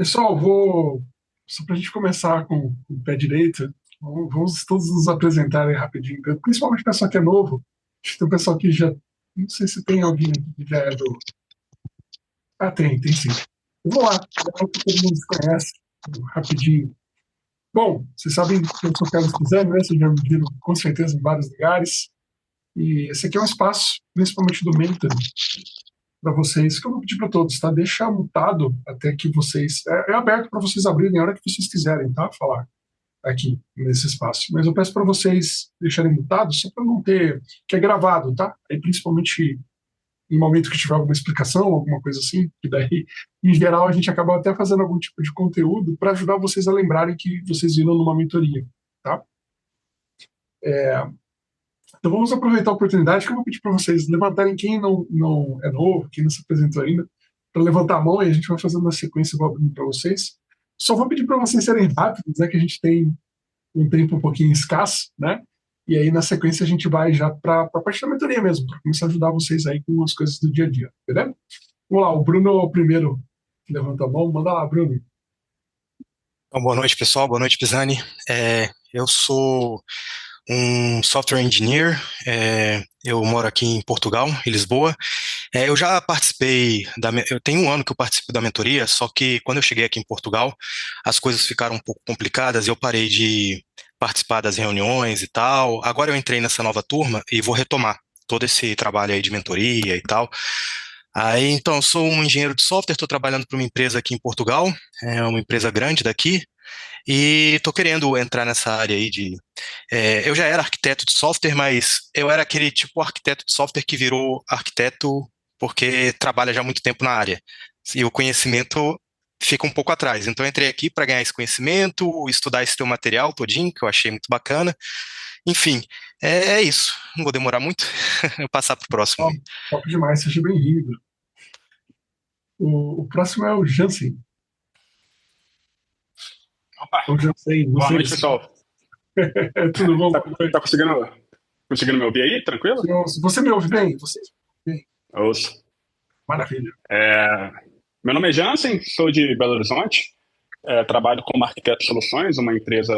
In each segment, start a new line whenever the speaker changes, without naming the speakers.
Pessoal, só para a gente começar com o pé direito, vamos todos nos apresentarem rapidinho, principalmente o pessoal que é novo. Acho que tem um pessoal que já. Não sei se tem alguém aqui que já é do. Ah, tem sim. Vamos lá, legal que todo mundo se conhece, rapidinho. Bom, vocês sabem que eu sou Carlos Pisani, né? Vocês já me viram com certeza em vários lugares. E esse aqui é um espaço, principalmente do Mentoring, para vocês, que eu vou pedir para todos, tá? Deixar mutado até que vocês. É aberto para vocês abrirem a hora que vocês quiserem, tá? Falar aqui nesse espaço. Mas eu peço para vocês deixarem mutado, só para não ter. Que é gravado, tá? Aí, principalmente em momento que tiver alguma explicação, alguma coisa assim, que daí, em geral, a gente acaba até fazendo algum tipo de conteúdo para ajudar vocês a lembrarem que vocês viram numa mentoria, tá? Então vamos aproveitar a oportunidade que eu vou pedir para vocês levantarem quem não é novo, quem não se apresentou ainda, para levantar a mão e a gente vai fazendo uma sequência, eu vou abrindo para vocês. Só vou pedir para vocês serem rápidos, né, que a gente tem um tempo um pouquinho escasso, né? E aí na sequência a gente vai já para a parte da mentoria mesmo, para começar a ajudar vocês aí com as coisas do dia a dia, beleza? Vamos lá, o Bruno é o primeiro que levanta a mão, manda lá, Bruno.
Então, boa noite, pessoal. Boa noite, Pisani. Eu sou um software engineer. Eu moro aqui em Portugal, em Lisboa. Eu já participei eu tenho um ano que eu participo da mentoria, só que quando eu cheguei aqui em Portugal, as coisas ficaram um pouco complicadas e eu parei de participar das reuniões e tal. Agora eu entrei nessa nova turma e vou retomar todo esse trabalho aí de mentoria e tal. Aí, então, eu sou um engenheiro de software, estou trabalhando para uma empresa aqui em Portugal, é uma empresa grande daqui, e estou querendo entrar nessa área aí de. Eu já era arquiteto de software, mas eu era aquele tipo arquiteto de software que virou arquiteto porque trabalha já há muito tempo na área. E o conhecimento fica um pouco atrás. Então, eu entrei aqui para ganhar esse conhecimento, estudar esse teu material todinho, que eu achei muito bacana. Enfim, é isso. Não vou demorar muito. Eu passar para o próximo
Ó,
aí.
top demais, seja bem-vindo. O próximo é o Jansen.
Opa,
Ou Jansen, não
boa
sei.
noite, pessoal.
Tudo bom?
Tá,
Boa noite.
tá conseguindo me ouvir aí? Tranquilo?
Você me ouve bem? Você? Bem,
Ouço.
maravilha.
É, meu nome é Jansen, sou de Belo Horizonte, trabalho como arquiteto de soluções, uma empresa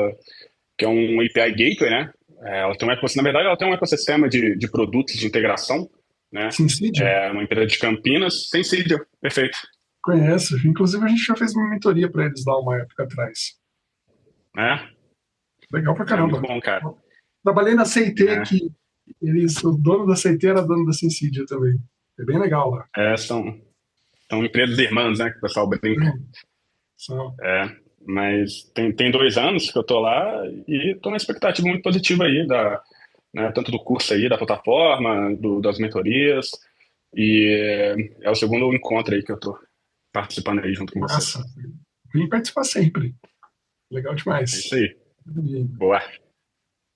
que é um API Gateway, né? Na verdade, ela tem um ecossistema de produtos de integração, né?
SimCity?
É uma empresa de Campinas, Sensídio, perfeito.
Conheço. Inclusive, a gente já fez uma mentoria para eles lá uma época atrás.
Né?
Legal pra
É muito
caramba.
bom, cara.
Trabalhei na CIT,
Né?
que o dono da CIT era dono da SimCity também. É bem legal lá.
São empresas irmãs, né? Que o pessoal brinca.
Hum, só-
Mas tem 2 anos que eu tô lá e tô na expectativa muito positiva aí né, tanto do curso aí, da plataforma, das mentorias. E é o segundo encontro aí que eu tô participando aí junto com vocês.
Massa. Vim participar sempre. Legal
É isso
demais.
aí. Boa.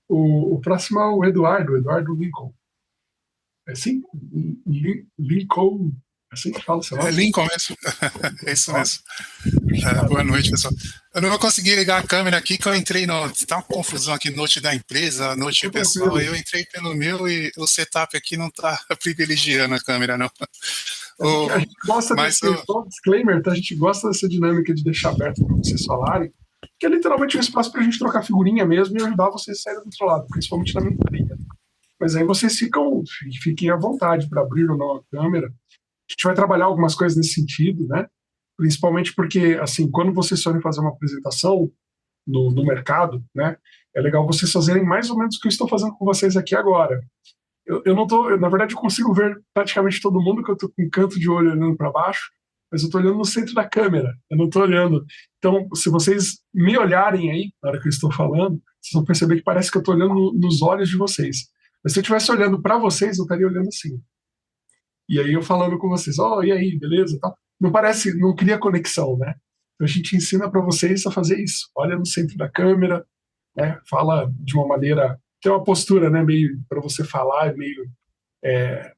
O próximo é o Eduardo Lincoln. É assim? Lincoln. É assim que fala o seu
É
nome?
Lincoln mesmo. É isso
Ó,
mesmo. Boa
maravilha.
noite, pessoal. Eu não vou conseguir ligar a câmera aqui, que eu entrei no. Tá uma confusão aqui, note da empresa, note
Fica
pessoal.
tranquilo.
Eu entrei pelo meu e o setup aqui não tá privilegiando a câmera, não.
A gente gosta
Mas
desse, só um disclaimer, tá? A gente gosta dessa dinâmica de deixar aberto para vocês falarem, que é literalmente um espaço para a gente trocar figurinha mesmo e ajudar vocês a saírem do outro lado, principalmente na mentoria. Mas aí vocês fiquem à vontade para abrir ou não a câmera. A gente vai trabalhar algumas coisas nesse sentido, né? Principalmente porque, assim, quando vocês forem fazer uma apresentação no mercado, né? É legal vocês fazerem mais ou menos o que eu estou fazendo com vocês aqui agora. Eu não tô, na verdade, eu consigo ver praticamente todo mundo, que eu tô com um canto de olho olhando para baixo, mas eu tô olhando no centro da câmera, eu não tô olhando. Então, se vocês me olharem aí, na hora que eu estou falando, vocês vão perceber que parece que eu tô olhando nos olhos de vocês. Mas se eu estivesse olhando para vocês, eu estaria olhando assim. E aí eu falando com vocês, oh, e aí, beleza? Tá. Não parece, não cria conexão, né? Então a gente ensina para vocês a fazer isso. Olha no centro da câmera, né? Fala de uma maneira, tem uma postura, né? Meio para você falar, meio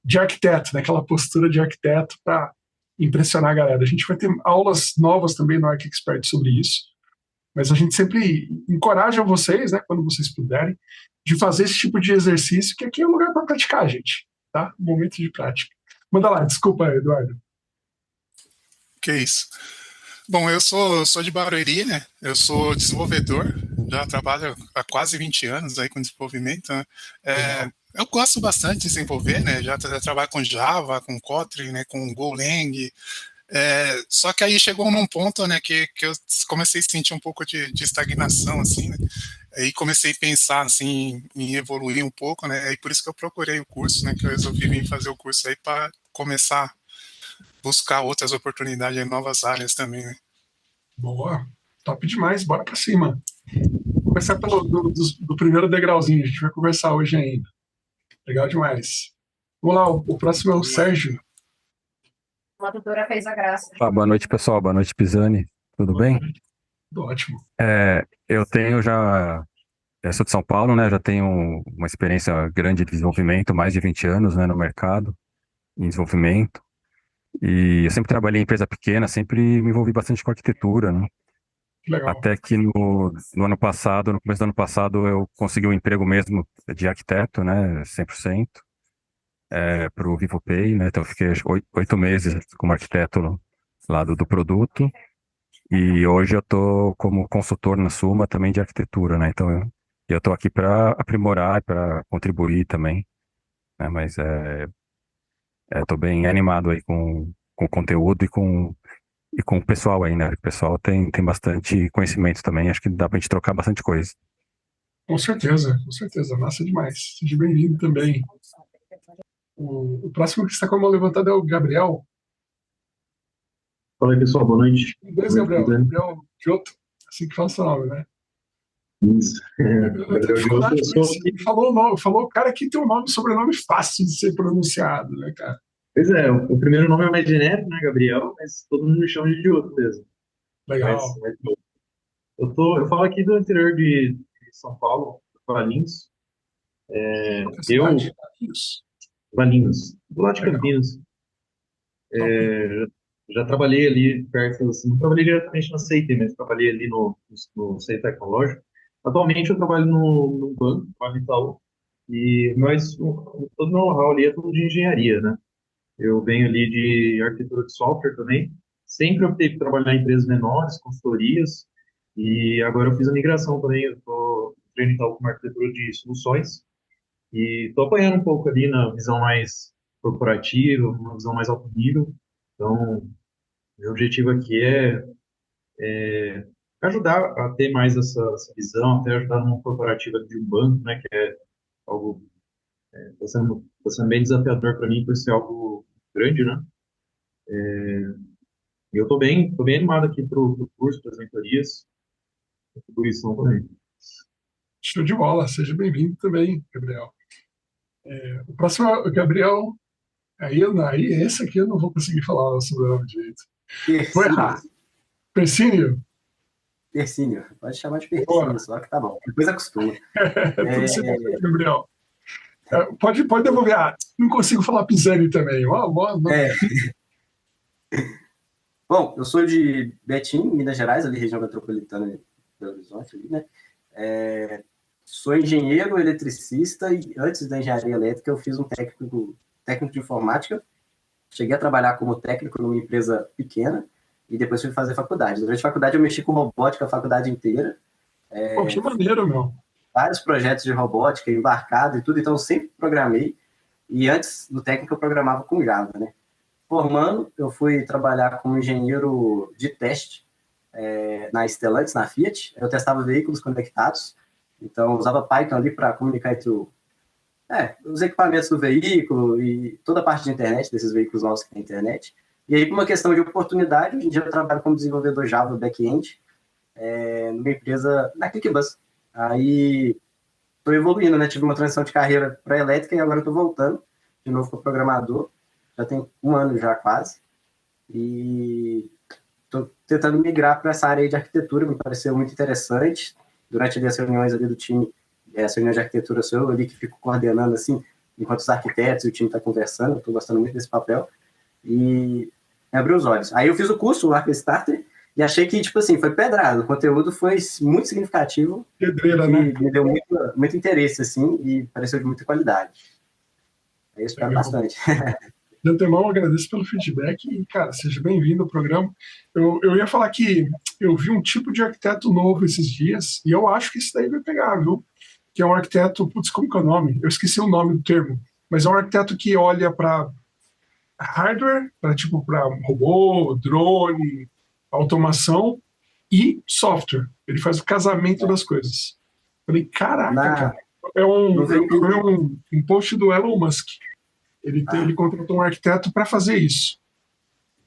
de arquiteto, né? Aquela postura de arquiteto para impressionar a galera. A gente vai ter aulas novas também no Arc Expert sobre isso, mas a gente sempre encoraja vocês, né? Quando vocês puderem, de fazer esse tipo de exercício, que aqui é um lugar para praticar, gente, tá? Um momento de prática. Manda lá, desculpa, Eduardo.
que é isso. Bom, eu sou de Barueri, né? Eu sou desenvolvedor, já trabalho há quase 20 anos aí com desenvolvimento, né? Eu gosto bastante de desenvolver, né? Já trabalho com Java, com Kotlin, né? Com Golang. Só que aí chegou num ponto, né? Que eu comecei a sentir um pouco de estagnação, assim, né? Aí comecei a pensar, assim, em evoluir um pouco, né? Aí por isso que eu procurei o curso, né? Que eu resolvi vir fazer o curso aí para começar a buscar outras oportunidades em novas áreas também, né?
Boa. Top demais. Bora pra cima. Vou começar do primeiro degrauzinho. A gente vai conversar hoje ainda. Legal demais. Vamos lá. O próximo é o Sérgio.
Uma tutora fez a graça.
Boa noite, pessoal. Boa noite, Pisani. Tudo bem?
Tudo ótimo.
Eu sou de São Paulo, né? Já tenho uma experiência grande de desenvolvimento, mais de 20 anos, né, no mercado, em desenvolvimento. E eu sempre trabalhei em empresa pequena, sempre me envolvi bastante com arquitetura, né?
Legal.
Até que no ano passado, no começo do ano passado, eu consegui um emprego mesmo de arquiteto, né? 100%, para o VivoPay, né? Então eu fiquei 8 meses como arquiteto lá do produto. E hoje eu estou como consultor na Suma também de arquitetura, né? Então eu estou aqui para aprimorar, para contribuir também, né? Mas estou bem animado aí com o conteúdo e com o pessoal aí, né? O pessoal tem bastante conhecimento também, acho que dá para a gente trocar bastante coisa.
Com certeza, com certeza. Massa demais. Seja bem-vindo também. O próximo que está com a mão levantada é o Gabriel.
Fala aí, pessoal, boa noite.
Beleza, Gabriel? Gabriel Giotto, assim que fala seu nome, né?
Isso.
Eu tenho dificuldade com isso. Falou o nome, falou o cara que tem um nome, sobrenome fácil de ser pronunciado, né, cara?
Pois é, o primeiro nome é mais genérico, né, Gabriel, mas todo mundo me chama de Diogo mesmo.
Legal.
Mas eu falo aqui do interior de São Paulo, Valinhos. Valinhos, do lado de
Legal.
Campinas. Já trabalhei ali perto, assim, não trabalhei diretamente na CIT, mas trabalhei ali no CIT Tecnológico. Atualmente eu trabalho no banco, no Itaú, mas todo o know-how ali é tudo de engenharia, né? Eu venho ali de arquitetura de software também. Sempre optei por trabalhar em empresas menores, consultorias, e agora eu fiz a migração também. Eu estou treinando Itaú com arquitetura de soluções, e estou apanhando um pouco ali na visão mais corporativa, uma visão mais alto nível. Então, meu objetivo aqui é ajudar a ter mais essa visão, até ajudar numa corporativa de um banco, né, que é algo está sendo bem desafiador para mim por ser algo grande, né? E eu tô bem animado aqui pro curso, para as mentorias, contribuição também.
Show de bola. Seja bem-vindo também, Gabriel. O próximo é o Gabriel. Aí esse aqui eu não vou conseguir falar o sobrenome direito. Vou errar. Persínio?
Persínio. Pode chamar de Persínio, só que tá bom. Depois acostuma.
Gabriel. Pode devolver. Não consigo falar Pisani também.
Bom, eu sou de Betim, Minas Gerais, ali região metropolitana de Belo Horizonte, ali, né? Sou engenheiro eletricista e antes da engenharia elétrica eu fiz um técnico de informática. Cheguei a trabalhar como técnico numa empresa pequena e depois fui fazer faculdade. Durante a faculdade eu mexi com robótica a faculdade inteira.
Que maneiro, meu.
Vários projetos de robótica, embarcado e tudo, então eu sempre programei. E antes do técnico eu programava com Java, né? Formando, eu fui trabalhar como engenheiro de teste na Stellantis, na Fiat. Eu testava veículos conectados, então usava Python ali para comunicar entre os equipamentos do veículo e toda a parte de internet, desses veículos novos que tem internet. E aí, por uma questão de oportunidade, hoje em dia eu trabalho como desenvolvedor Java back-end numa empresa na ClickBus. Aí, estou evoluindo, né? Tive uma transição de carreira para elétrica e agora estou voltando de novo para programador. Já tem 1 ano já quase. E estou tentando migrar para essa área de arquitetura, me pareceu muito interessante. Durante as reuniões ali do time, essa reunião de arquitetura sou eu ali que fico coordenando, assim, enquanto os arquitetos e o time está conversando. Estou gostando muito desse papel. E me abriu os olhos. Aí eu fiz o curso, o Arquistarter, e achei que, tipo assim, foi pedrado. O conteúdo foi muito significativo.
Pedreira, né?
Me deu muito interesse, assim, e pareceu de muita qualidade. Aí eu espero bastante.
De antemão, eu agradeço pelo feedback e, cara, seja bem-vindo ao programa. Eu ia falar que eu vi um tipo de arquiteto novo esses dias e eu acho que isso daí vai pegar, viu? Que é um arquiteto, putz, como que é o nome? Eu esqueci o nome do termo, mas é um arquiteto que olha para hardware, para tipo, para robô, drone, automação e software. Ele faz o casamento das coisas. Falei, caraca, cara. Foi um post do Elon Musk. Ele contratou um arquiteto para fazer isso.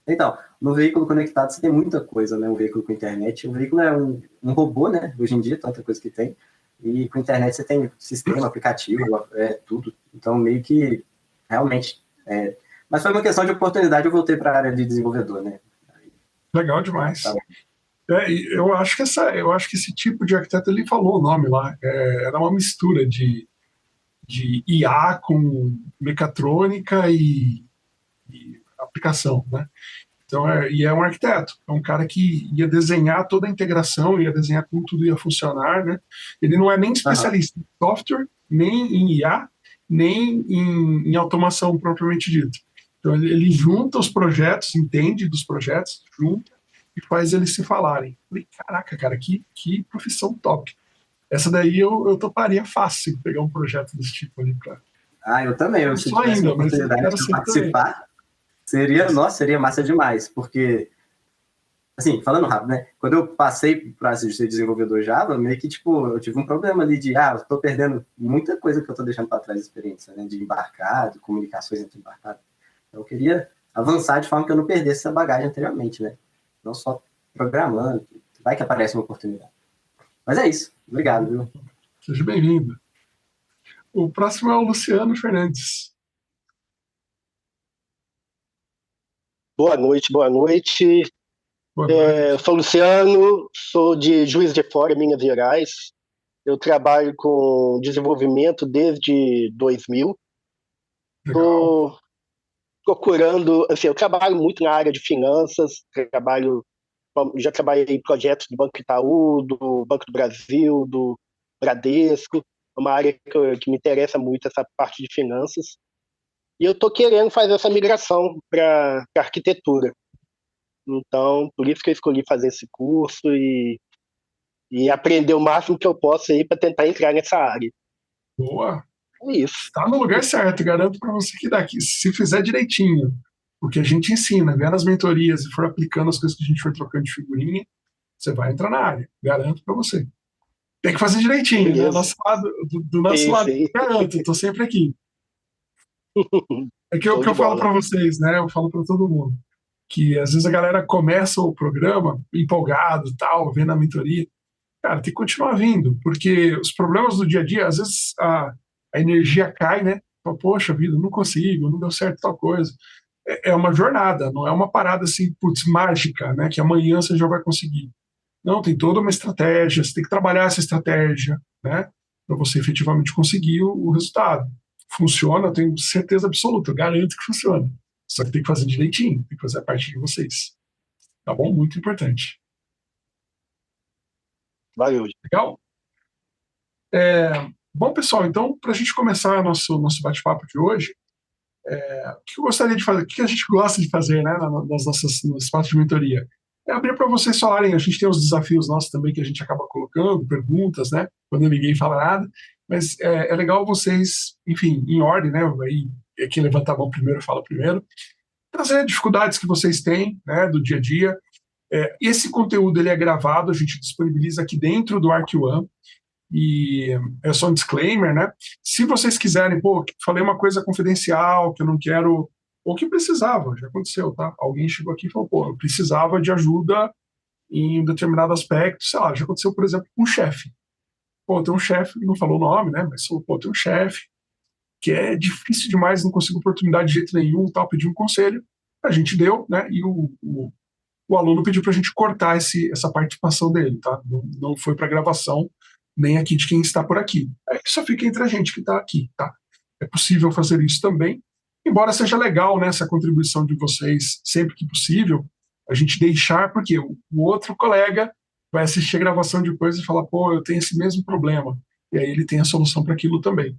Então, no veículo conectado você tem muita coisa, né? Um veículo com internet. O veículo é um robô, né? Hoje em dia, tanta coisa que tem. E com internet você tem sistema, aplicativo, tudo. Então, meio que, realmente... Mas foi uma questão de oportunidade, eu voltei para a área de desenvolvedor, né?
Legal demais. Tá. Eu acho que esse tipo de arquiteto, ele falou o nome lá, era uma mistura de IA com mecatrônica e aplicação, né? Então, é um arquiteto, é um cara que ia desenhar toda a integração, ia desenhar como tudo ia funcionar, né? Ele não é nem especialista em software, nem em IA, nem em automação propriamente dito. Então, ele junta os projetos, entende dos projetos, junta e faz eles se falarem. Falei, caraca, cara, que profissão top. Essa daí eu toparia fácil pegar um projeto desse tipo ali pra...
eu também. Se tivesse a oportunidade de participar, seria massa demais, porque, assim, falando rápido, né? Quando eu passei para ser desenvolvedor Java, meio que, tipo, eu tive um problema ali de, eu tô perdendo muita coisa que eu tô deixando para trás de experiência, né? De embarcado, comunicações entre embarcados. Então, eu queria avançar de forma que eu não perdesse essa bagagem anteriormente, né? Não só programando, vai que aparece uma oportunidade. Mas é isso. Obrigado, viu?
Seja bem-vindo. O próximo é o Luciano Fernandes.
Boa noite. Eu sou Luciano, sou de Juiz de Fora, Minas Gerais. Eu trabalho com desenvolvimento desde 2000. Estou procurando, assim, eu trabalho muito na área de finanças, já trabalhei em projetos do Banco Itaú, do Banco do Brasil, do Bradesco, uma área que me interessa muito, essa parte de finanças. E eu estou querendo fazer essa migração para arquitetura. Então, por isso que eu escolhi fazer esse curso e aprender o máximo que eu posso aí para tentar entrar nessa área.
Boa!
É isso.
Está no lugar certo, garanto para você que daqui, se fizer direitinho, o que a gente ensina, vendo as mentorias e for aplicando as coisas que a gente for trocando de figurinha, você vai entrar na área, garanto para você. Tem que fazer direitinho, né? Do nosso lado, garanto, estou sempre aqui. É que eu falo para vocês, né? Eu falo para todo mundo que às vezes a galera começa o programa empolgado, tal, vendo a mentoria. Cara, tem que continuar vindo, porque os problemas do dia a dia, às vezes a energia cai, né? Poxa vida, não consigo, não deu certo tal coisa. É uma jornada, não é uma parada assim, putz, mágica, né? Que amanhã você já vai conseguir. Não, tem toda uma estratégia, você tem que trabalhar essa estratégia, né? Para você efetivamente conseguir o resultado. Funciona, eu tenho certeza absoluta, eu garanto que funciona. Só que tem que fazer direitinho, tem que fazer a parte de vocês. Tá bom? Muito importante.
Valeu.
Legal? Bom, pessoal, então, para a gente começar nosso bate-papo de hoje, o que eu gostaria de fazer, o que a gente gosta de fazer, né, nos espaços de mentoria? É abrir para vocês falarem, a gente tem os desafios nossos também que a gente acaba colocando, perguntas, né, quando ninguém fala nada, mas é legal vocês, enfim, em ordem, né, aí quem levanta a mão primeiro fala primeiro, trazer dificuldades que vocês têm, né, do dia a dia. Esse conteúdo ele é gravado, a gente disponibiliza aqui dentro do ArcOne, e é só um disclaimer, né? Se vocês quiserem, falei uma coisa confidencial que eu não quero, ou que precisava, já aconteceu, tá? Alguém chegou aqui e falou, eu precisava de ajuda em um determinado aspecto, sei lá, já aconteceu, por exemplo, com um chefe. Tem um chefe, não falou o nome, né? Mas falou, tem um chefe que é difícil demais, não consigo oportunidade de jeito nenhum, tal, pedi um conselho, a gente deu, né? E o aluno pediu para a gente cortar essa participação dele, tá? Não foi para gravação, nem aqui de quem está por aqui. Só fica entre a gente que está aqui, tá? É possível fazer isso também, embora seja legal, né, essa contribuição de vocês, sempre que possível, a gente deixar, porque o outro colega vai assistir a gravação depois e falar, eu tenho esse mesmo problema, e aí ele tem a solução para aquilo também.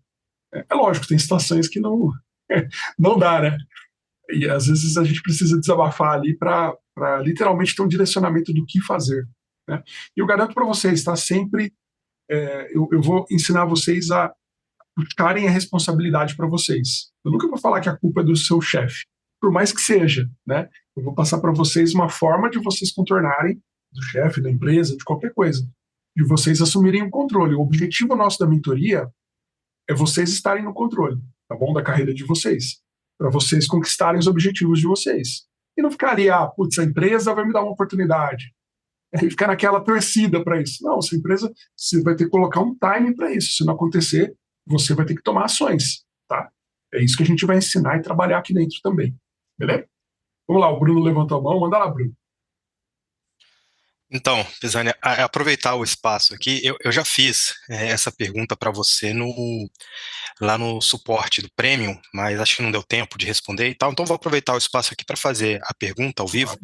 É lógico, tem situações que não dá, né? E às vezes a gente precisa desabafar ali para literalmente ter um direcionamento do que fazer, né? E eu garanto para vocês, tá? Sempre eu vou ensinar vocês a puxarem a responsabilidade para vocês. Eu nunca vou falar que a culpa é do seu chefe, por mais que seja, né? Eu vou passar para vocês uma forma de vocês contornarem do chefe, da empresa, de qualquer coisa, de vocês assumirem o controle. O objetivo nosso da mentoria é vocês estarem no controle, tá bom? Da carreira de vocês, para vocês conquistarem os objetivos de vocês. E não ficar ali, putz, a empresa vai me dar uma oportunidade. E ficar naquela torcida para isso. Não, essa empresa, você vai ter que colocar um time para isso. Se não acontecer, você vai ter que tomar ações, tá? É isso que a gente vai ensinar e trabalhar aqui dentro também, beleza? Vamos lá, o Bruno levantou a mão, manda lá, Bruno.
Então, Pisani, aproveitar o espaço aqui, eu já fiz essa pergunta para você lá no suporte do Premium, mas acho que não deu tempo de responder e tal, então vou aproveitar o espaço aqui para fazer a pergunta ao vivo.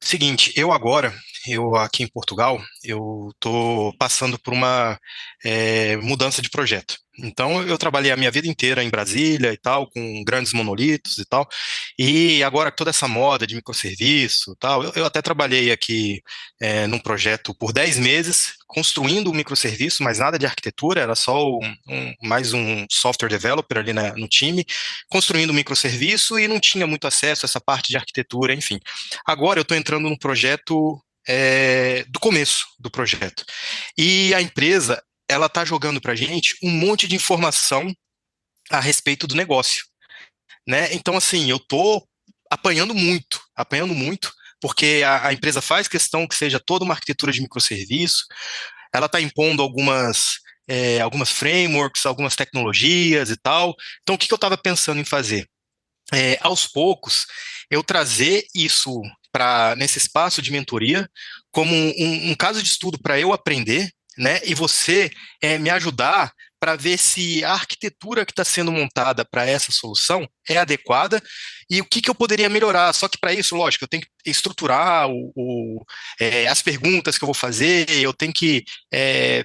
Seguinte, eu aqui em Portugal, eu estou passando por uma mudança de projeto. Então, eu trabalhei a minha vida inteira em Brasília e tal, com grandes monolitos e tal, e agora toda essa moda de microserviço e tal, eu até trabalhei aqui num projeto por 10 meses, construindo um microserviço, mas nada de arquitetura, era só mais um software developer ali no time, construindo um microserviço e não tinha muito acesso a essa parte de arquitetura, enfim. Agora eu estou entrando num projeto do começo do projeto. E a empresa, ela está jogando para a gente um monte de informação a respeito do negócio, né? Então, assim, eu estou apanhando muito, porque a empresa faz questão que seja toda uma arquitetura de microserviço, ela está impondo algumas frameworks, algumas tecnologias e tal. Então, o que eu estava pensando em fazer? Aos poucos, eu trazer isso nesse espaço de mentoria como um caso de estudo para eu aprender, né? E você me ajudar para ver se a arquitetura que está sendo montada para essa solução é adequada e o que eu poderia melhorar. Só que para isso, lógico, eu tenho que estruturar as perguntas que eu vou fazer, eu tenho que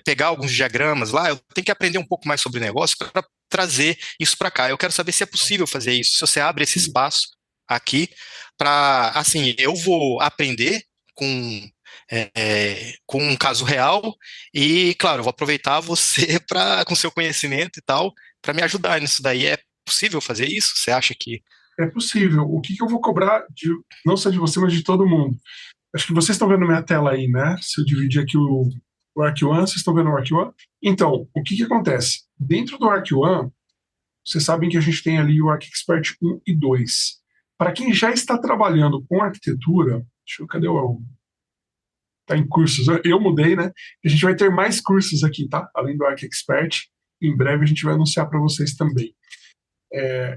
pegar alguns diagramas lá, eu tenho que aprender um pouco mais sobre o negócio para trazer isso para cá. Eu quero saber se é possível fazer isso, se você abre esse espaço aqui para, assim, eu vou aprender com um caso real e, claro, eu vou aproveitar você com seu conhecimento e tal, para me ajudar nisso daí. É possível fazer isso? Você acha que...
É possível. O que eu vou cobrar, não só de você, mas de todo mundo? Acho que vocês estão vendo minha tela aí, né? Se eu dividir aqui o ArcOne, vocês estão vendo o ArcOne? Então, o que acontece? Dentro do ArcOne, vocês sabem que a gente tem ali o ArcExpert 1 e 2. Para quem já está trabalhando com arquitetura, cadê o... Tá em cursos, eu mudei, né? A gente vai ter mais cursos aqui, tá? Além do ArcExpert, em breve a gente vai anunciar para vocês também.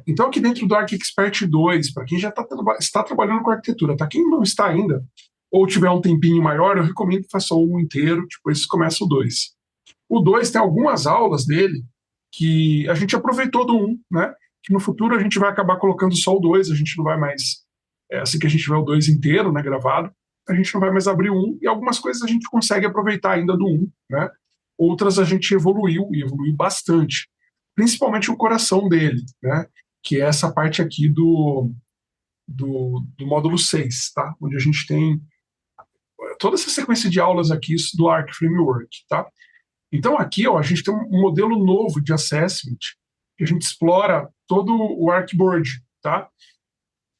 Então, aqui dentro do ArcExpert 2, para quem já está trabalhando com arquitetura, tá? Quem não está ainda, ou tiver um tempinho maior, eu recomendo que faça um inteiro, depois começa o 2. O 2 tem algumas aulas dele que a gente aproveitou do 1, né? Que no futuro a gente vai acabar colocando só o 2, a gente não vai mais, assim que a gente tiver o 2 inteiro, né, gravado, a gente não vai mais abrir o 1, e algumas coisas a gente consegue aproveitar ainda do 1, né? Outras a gente evoluiu, e evoluiu bastante. Principalmente o coração dele, né? Que é essa parte aqui do módulo 6, tá? Onde a gente tem toda essa sequência de aulas aqui do Arc Framework, tá? Então aqui, ó, a gente tem um modelo novo de assessment, que a gente explora todo o Arcboard, tá?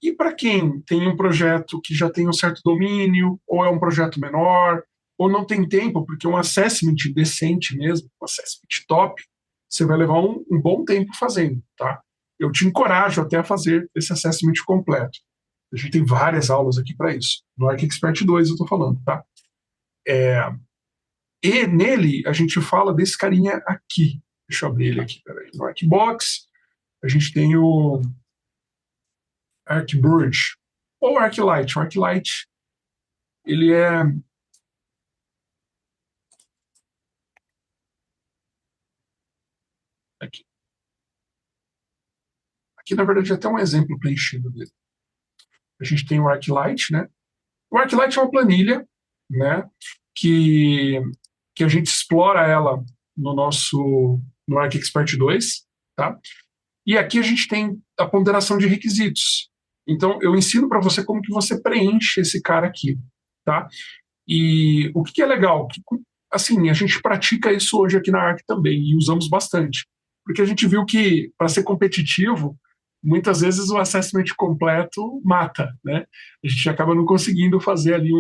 E para quem tem um projeto que já tem um certo domínio, ou é um projeto menor, ou não tem tempo, porque um assessment decente mesmo, um assessment top, você vai levar um bom tempo fazendo, tá? Eu te encorajo até a fazer esse assessment completo. A gente tem várias aulas aqui para isso. No ArcExpert 2 eu estou falando, tá? E nele a gente fala desse carinha aqui. Deixa eu abrir ele aqui, peraí. No Arcbox, a gente tem o Arcbridge, ou Arclight. O Arclight, ele é... Aqui, na verdade, é até um exemplo preenchido dele. A gente tem o Arclight, né? O Arclight é uma planilha, né? Que a gente explora ela no ArcExpert 2, tá? E aqui a gente tem a ponderação de requisitos. Então, eu ensino para você como que você preenche esse cara aqui, tá? E o que é legal? Que, assim, a gente pratica isso hoje aqui na ARC também, e usamos bastante. Porque a gente viu que, para ser competitivo, muitas vezes o assessment completo mata, né? A gente acaba não conseguindo fazer ali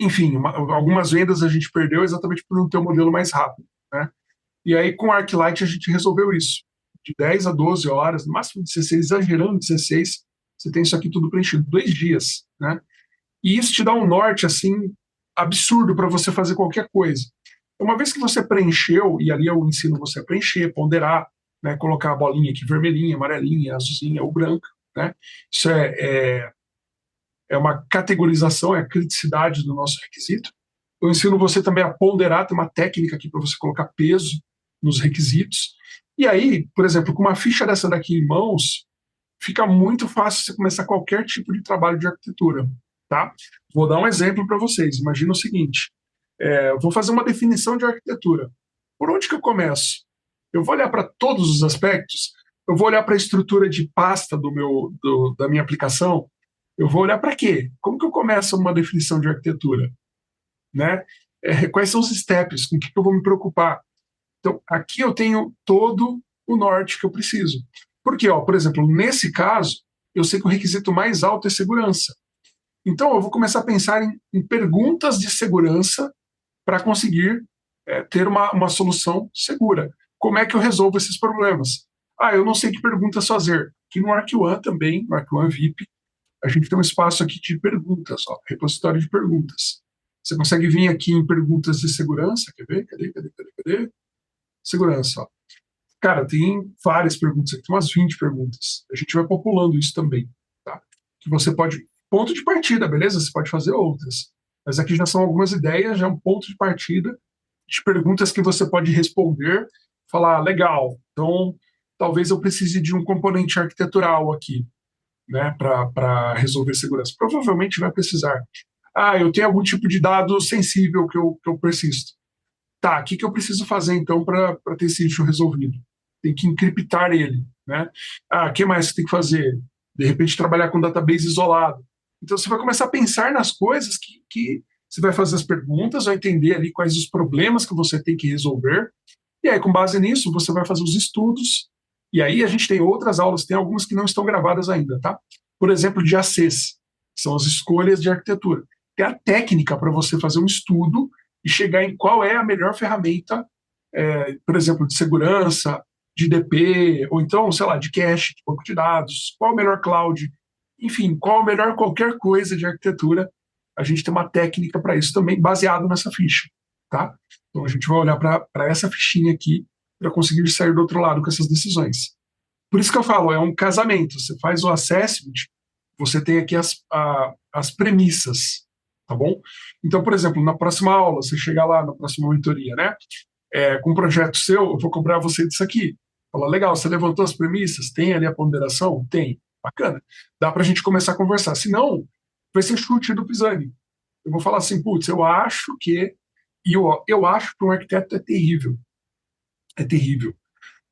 enfim, algumas vendas a gente perdeu exatamente por não ter um modelo mais rápido, né? E aí com o ArcLight a gente resolveu isso. De 10 a 12 horas, no máximo 16, exagerando 16, você tem isso aqui tudo preenchido, 2 dias, né? E isso te dá um norte, assim, absurdo para você fazer qualquer coisa. Uma vez que você preencheu, e ali eu ensino você a preencher, ponderar, né, colocar a bolinha aqui vermelhinha, amarelinha, azulzinha ou branca, né? Isso é uma categorização, é a criticidade do nosso requisito. Eu ensino você também a ponderar, tem uma técnica aqui para você colocar peso nos requisitos. E aí, por exemplo, com uma ficha dessa daqui em mãos, fica muito fácil você começar qualquer tipo de trabalho de arquitetura, tá? Vou dar um exemplo para vocês. Imagina o seguinte, eu vou fazer uma definição de arquitetura. Por onde que eu começo? Eu vou olhar para todos os aspectos, eu vou olhar para a estrutura de pasta da minha aplicação, eu vou olhar para quê? Como que eu começo uma definição de arquitetura? Né? Quais são os steps? Com o que eu vou me preocupar? Então, aqui eu tenho todo o norte que eu preciso. Porque, por exemplo, nesse caso, eu sei que o requisito mais alto é segurança. Então, eu vou começar a pensar em perguntas de segurança para conseguir ter uma solução segura. Como é que eu resolvo esses problemas? Eu não sei que perguntas fazer. Aqui no ArcOne também, no ArcOne VIP, a gente tem um espaço aqui de perguntas, repositório de perguntas. Você consegue vir aqui em perguntas de segurança, quer ver? Cadê? Segurança, Cara, tem várias perguntas aqui, tem umas 20 perguntas. A gente vai populando isso também, tá? Que você pode... Ponto de partida, beleza? Você pode fazer outras. Mas aqui já são algumas ideias, já é um ponto de partida de perguntas que você pode responder, falar, legal, então talvez eu precise de um componente arquitetural aqui, né, para resolver segurança. Provavelmente vai precisar. Eu tenho algum tipo de dado sensível que eu persisto. Tá, o que eu preciso fazer, então, para ter esse issue resolvido? Tem que encriptar ele, né? O que mais você tem que fazer? De repente, trabalhar com database isolado. Então, você vai começar a pensar nas coisas que você vai fazer as perguntas, vai entender ali quais os problemas que você tem que resolver, e aí, com base nisso, você vai fazer os estudos, e aí a gente tem outras aulas, tem algumas que não estão gravadas ainda, tá? Por exemplo, de ACs, que são as escolhas de arquitetura. Tem a técnica para você fazer um estudo e chegar em qual é a melhor ferramenta, por exemplo, de segurança, de DP, ou então, sei lá, de cache, de banco de dados, qual é o melhor cloud, enfim, qual é o melhor qualquer coisa de arquitetura. A gente tem uma técnica para isso também, baseado nessa ficha, tá? Então, a gente vai olhar para essa fichinha aqui para conseguir sair do outro lado com essas decisões. Por isso que eu falo, é um casamento. Você faz o assessment, você tem aqui as premissas, tá bom? Então, por exemplo, na próxima aula, você chegar lá na próxima monitoria, né? Com um projeto seu, eu vou cobrar você disso aqui. Fala, legal, você levantou as premissas? Tem ali a ponderação? Tem. Bacana. Dá para a gente começar a conversar. Se não, vai ser chute do Pisani. Eu vou falar assim, putz, eu acho que... E eu acho que um arquiteto é terrível. É terrível.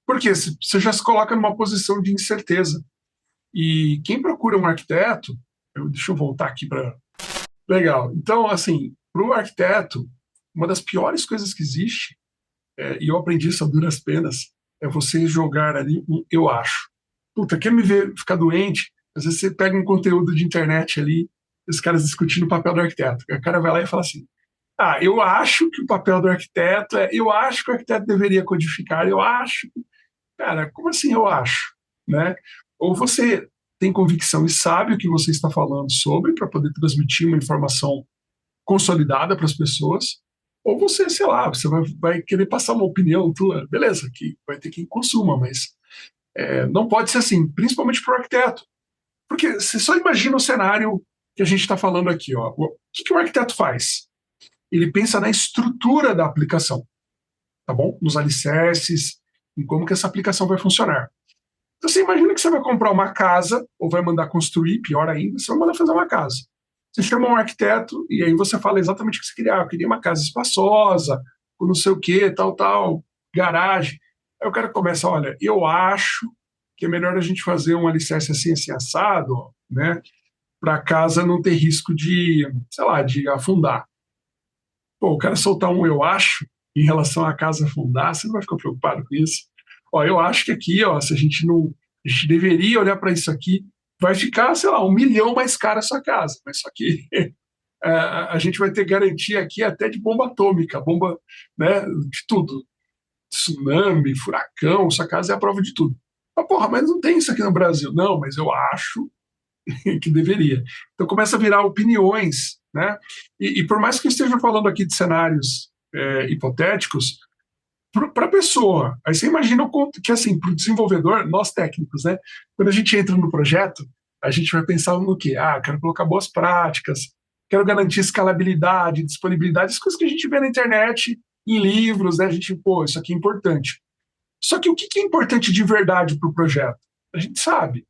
Porque você já se coloca numa posição de incerteza. E quem procura um arquiteto... Deixa eu voltar aqui para... Legal. Então, assim, para o arquiteto, uma das piores coisas que existe, e eu aprendi isso a duras penas, é você jogar ali um eu acho. Puta, quer me ver ficar doente? Às vezes você pega um conteúdo de internet ali, os caras discutindo o papel do arquiteto. O cara vai lá e fala assim, eu acho que o papel do arquiteto eu acho que o arquiteto deveria codificar, eu acho. Cara, como assim eu acho? Né? Ou você tem convicção e sabe o que você está falando sobre para poder transmitir uma informação consolidada para as pessoas, ou você, sei lá, você vai querer passar uma opinião tua, beleza, que vai ter quem consuma, mas não pode ser assim, principalmente para o arquiteto. Porque você só imagina o cenário que a gente está falando aqui. Ó. O que o arquiteto faz? Ele pensa na estrutura da aplicação, tá bom? Nos alicerces, em como que essa aplicação vai funcionar. Então você imagina que você vai comprar uma casa, ou vai mandar construir, pior ainda, você vai mandar fazer uma casa. Você chama um arquiteto, e aí você fala exatamente o que você queria. Eu queria uma casa espaçosa, com não sei o que, tal, garagem. Aí o cara começa, olha, eu acho que é melhor a gente fazer um alicerce assim assado, né? Para a casa não ter risco de, sei lá, de afundar. Pô, o cara soltar um eu acho em relação à casa afundar, você não vai ficar preocupado com isso? Ó, eu acho que aqui, ó, se a gente não, a gente deveria olhar para isso aqui, vai ficar, sei lá, 1 milhão mais cara a sua casa, mas só que a gente vai ter garantia aqui até de bomba atômica, bomba, né, de tudo, tsunami, furacão, sua casa é a prova de tudo. Mas, porra, mas não tem isso aqui no Brasil. Não, mas eu acho que deveria. Então começa a virar opiniões, né? E por mais que eu esteja falando aqui de cenários hipotéticos, para a pessoa, aí você imagina o quanto que, assim, para o desenvolvedor, nós técnicos, né? Quando a gente entra no projeto, a gente vai pensar no quê? Ah, quero colocar boas práticas, quero garantir escalabilidade, disponibilidade, as coisas que a gente vê na internet, em livros, né? A gente, pô, isso aqui é importante. Só que o que é importante de verdade para o projeto? A gente sabe.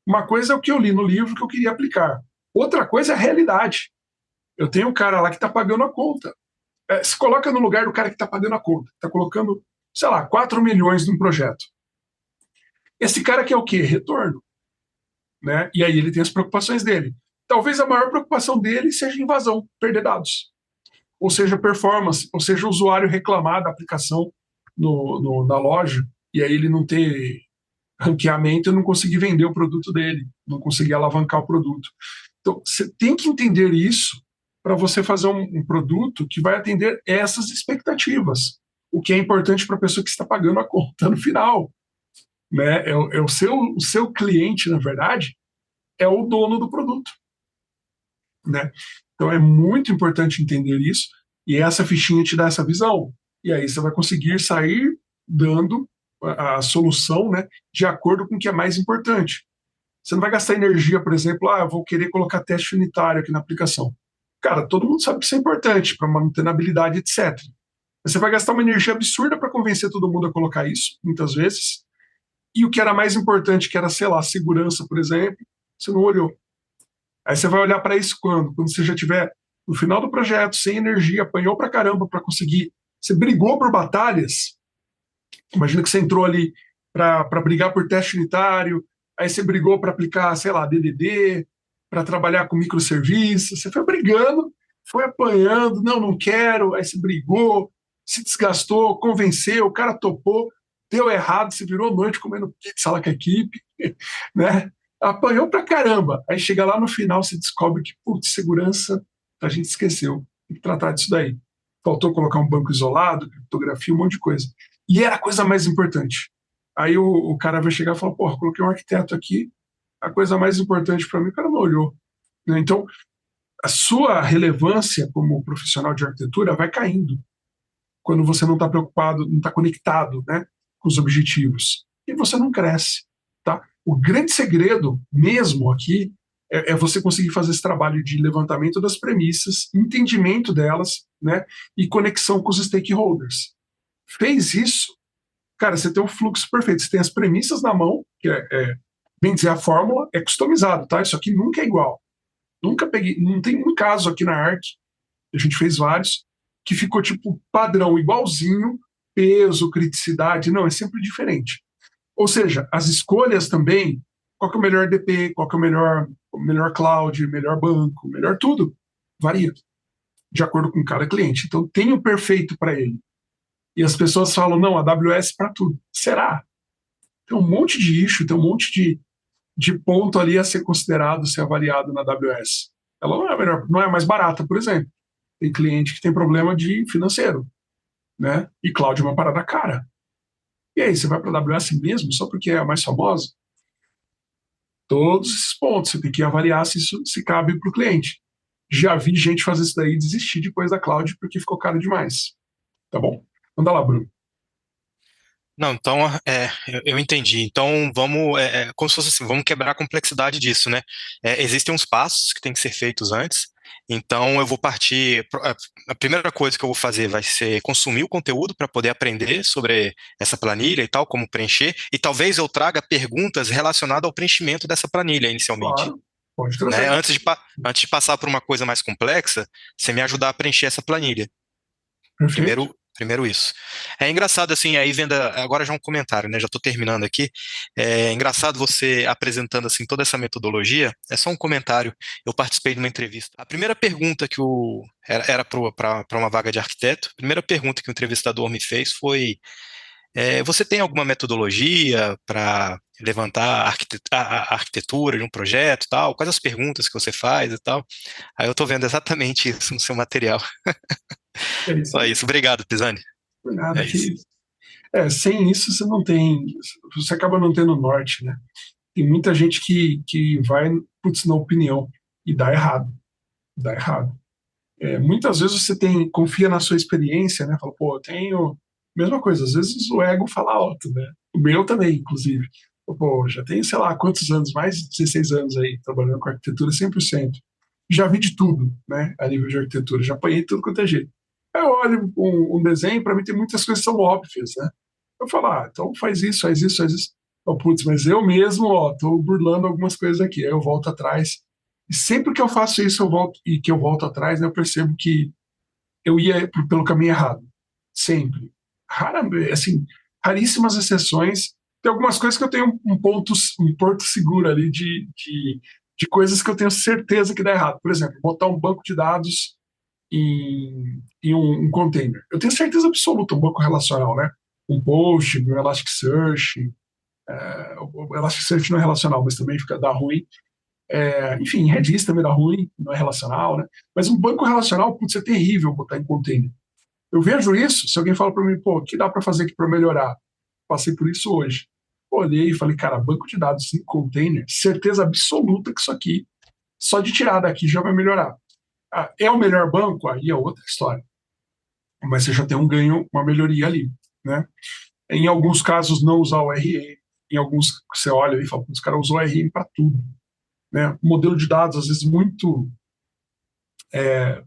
Uma coisa é o que eu li no livro que eu queria aplicar. Outra coisa é a realidade. Eu tenho um cara lá que está pagando a conta. Se coloca no lugar do cara que está pagando a conta. Está colocando, sei lá, 4 milhões num projeto. Esse cara quer o quê? Retorno. Né? E aí ele tem as preocupações dele. Talvez a maior preocupação dele seja invasão, perder dados. Ou seja, performance, ou seja, o usuário reclamar da aplicação na loja e aí ele não ter ranqueamento e não conseguir vender o produto dele, não conseguir alavancar o produto. Então, você tem que entender isso para você fazer um produto que vai atender essas expectativas, o que é importante para a pessoa que está pagando a conta no final. Né? O seu cliente, na verdade, é o dono do produto. Né? Então, é muito importante entender isso, e essa fichinha te dá essa visão. E aí você vai conseguir sair dando a solução, né, de acordo com o que é mais importante. Você não vai gastar energia, por exemplo, eu vou querer colocar teste unitário aqui na aplicação. Cara, todo mundo sabe que isso é importante para mantenabilidade, etc. Você vai gastar uma energia absurda para convencer todo mundo a colocar isso, muitas vezes. E o que era mais importante, que era, sei lá, segurança, por exemplo, você não olhou. Aí você vai olhar para isso quando? Quando você já tiver no final do projeto, sem energia, apanhou para caramba para conseguir. Você brigou por batalhas. Imagina que você entrou ali para brigar por teste unitário, aí você brigou para aplicar, sei lá, DDD, para trabalhar com microserviços, você foi brigando, foi apanhando, não quero, aí você brigou, se desgastou, convenceu, o cara topou, deu errado, você virou noite comendo pizza lá com a equipe, né? Apanhou pra caramba. Aí chega lá no final, você descobre que, putz, segurança, a gente esqueceu. Tem que tratar disso daí. Faltou colocar um banco isolado, criptografia, um monte de coisa. E era a coisa mais importante. Aí o cara vai chegar e falar, porra, coloquei um arquiteto aqui, a coisa mais importante para mim, o cara não olhou. Né? Então, a sua relevância como profissional de arquitetura vai caindo quando você não está preocupado, não está conectado, né, com os objetivos. E você não cresce. Tá? O grande segredo mesmo aqui é você conseguir fazer esse trabalho de levantamento das premissas, entendimento delas, né, e conexão com os stakeholders. Fez isso, cara, você tem um fluxo perfeito. Você tem as premissas na mão, que bem dizer, a fórmula é customizado, tá? Isso aqui nunca é igual. Nunca peguei, não tem um caso aqui na Arc, a gente fez vários, que ficou tipo padrão, igualzinho, peso, criticidade, não, é sempre diferente. Ou seja, as escolhas também, qual que é o melhor DP, qual que é o melhor cloud, melhor banco, melhor tudo, varia, de acordo com cada cliente. Então tem o perfeito para ele. E as pessoas falam, não, AWS para tudo. Será? Tem um monte de issue, tem um monte de ponto ali a ser considerado, ser avaliado na AWS. Ela não é melhor, não é mais barata, por exemplo. Tem cliente que tem problema de financeiro, né? E cloud é uma parada cara. E aí, você vai para a AWS mesmo, só porque é a mais famosa? Todos esses pontos, você tem que avaliar se isso se cabe para o cliente. Já vi gente fazer isso daí e desistir depois da cloud porque ficou caro demais. Tá bom? Manda lá, Bruno.
Não, então, eu entendi. Então, vamos, como se fosse assim, vamos quebrar a complexidade disso, né? Existem uns passos que têm que ser feitos antes, então eu vou partir, a primeira coisa que eu vou fazer vai ser consumir o conteúdo para poder aprender sobre essa planilha e tal, como preencher, e talvez eu traga perguntas relacionadas ao preenchimento dessa planilha inicialmente.
Claro, pode
Né?
trazer.
Antes de passar por uma coisa mais complexa, você me ajudar a preencher essa planilha.
Perfeito.
Primeiro isso. É engraçado, assim, aí vendo, agora já um comentário, né, já estou terminando aqui, é engraçado você apresentando, assim, toda essa metodologia, é só um comentário, eu participei de uma entrevista. A primeira pergunta que era para uma vaga de arquiteto, a primeira pergunta que o entrevistador me fez foi, você tem alguma metodologia para levantar a arquitetura de um projeto e tal? Quais as perguntas que você faz e tal? Aí eu estou vendo exatamente isso no seu material.
É isso
Só
aí.
isso. Obrigado, Pisani.
Por nada,
É
que
isso.
isso. Sem isso você não tem, você acaba não tendo norte, né? Tem muita gente que vai, putz, na opinião e dá errado, dá errado. Muitas vezes você confia na sua experiência, né? Fala, pô, eu tenho, mesma coisa, às vezes o ego fala alto, né? O meu também, inclusive. Pô, já tenho, sei lá, quantos anos, mais de 16 anos aí, trabalhando com arquitetura 100%. Já vi de tudo, né? A nível de arquitetura, já apanhei tudo quanto é jeito. Aí eu olho um desenho, para mim tem muitas coisas que são óbvias, né? Eu falo, então faz isso, faz isso, faz isso. Oh, putz, mas eu mesmo, tô burlando algumas coisas aqui. Aí eu volto atrás. E sempre que eu faço isso, eu volto atrás, né, eu percebo que eu ia pelo caminho errado. Sempre. Assim, raríssimas exceções. Tem algumas coisas que eu tenho um porto seguro ali de coisas que eu tenho certeza que dá errado. Por exemplo, botar um banco de dados em um container. Eu tenho certeza absoluta, um banco relacional, né? Um Post, um Elasticsearch. O Elasticsearch não é relacional, mas também dá ruim. Enfim, Redis também dá ruim, não é relacional, né? Mas um banco relacional, putz, é terrível botar em container. Eu vejo isso, se alguém fala para mim, pô, o que dá para fazer aqui para melhorar? Passei por isso hoje. Olhei e falei, cara, banco de dados em container, certeza absoluta que isso aqui, só de tirar daqui já vai melhorar. É o melhor banco? Aí é outra história. Mas você já tem um ganho, uma melhoria ali, né? Em alguns casos, não usar o RM. Em alguns, você olha e fala, os caras usam o RM para tudo. Né? Um modelo de dados, às vezes, muito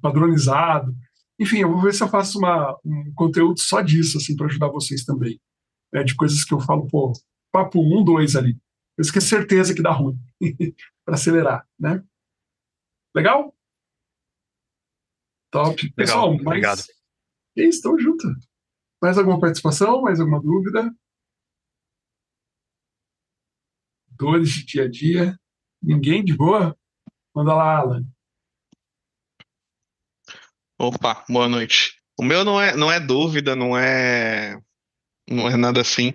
padronizado. Enfim, eu vou ver se eu faço um conteúdo só disso, assim, para ajudar vocês também. Né? De coisas que eu falo, pô, papo 1, 2 ali. Eu esqueci certeza que dá ruim para acelerar, né? Legal? Top.
Legal,
Pessoal,
obrigado.
É isso, tamo junto. Mais alguma participação? Mais alguma dúvida? Dores de dia a dia? Ninguém de boa? Manda lá, Alan.
Opa, boa noite. O meu não é dúvida, não é nada assim.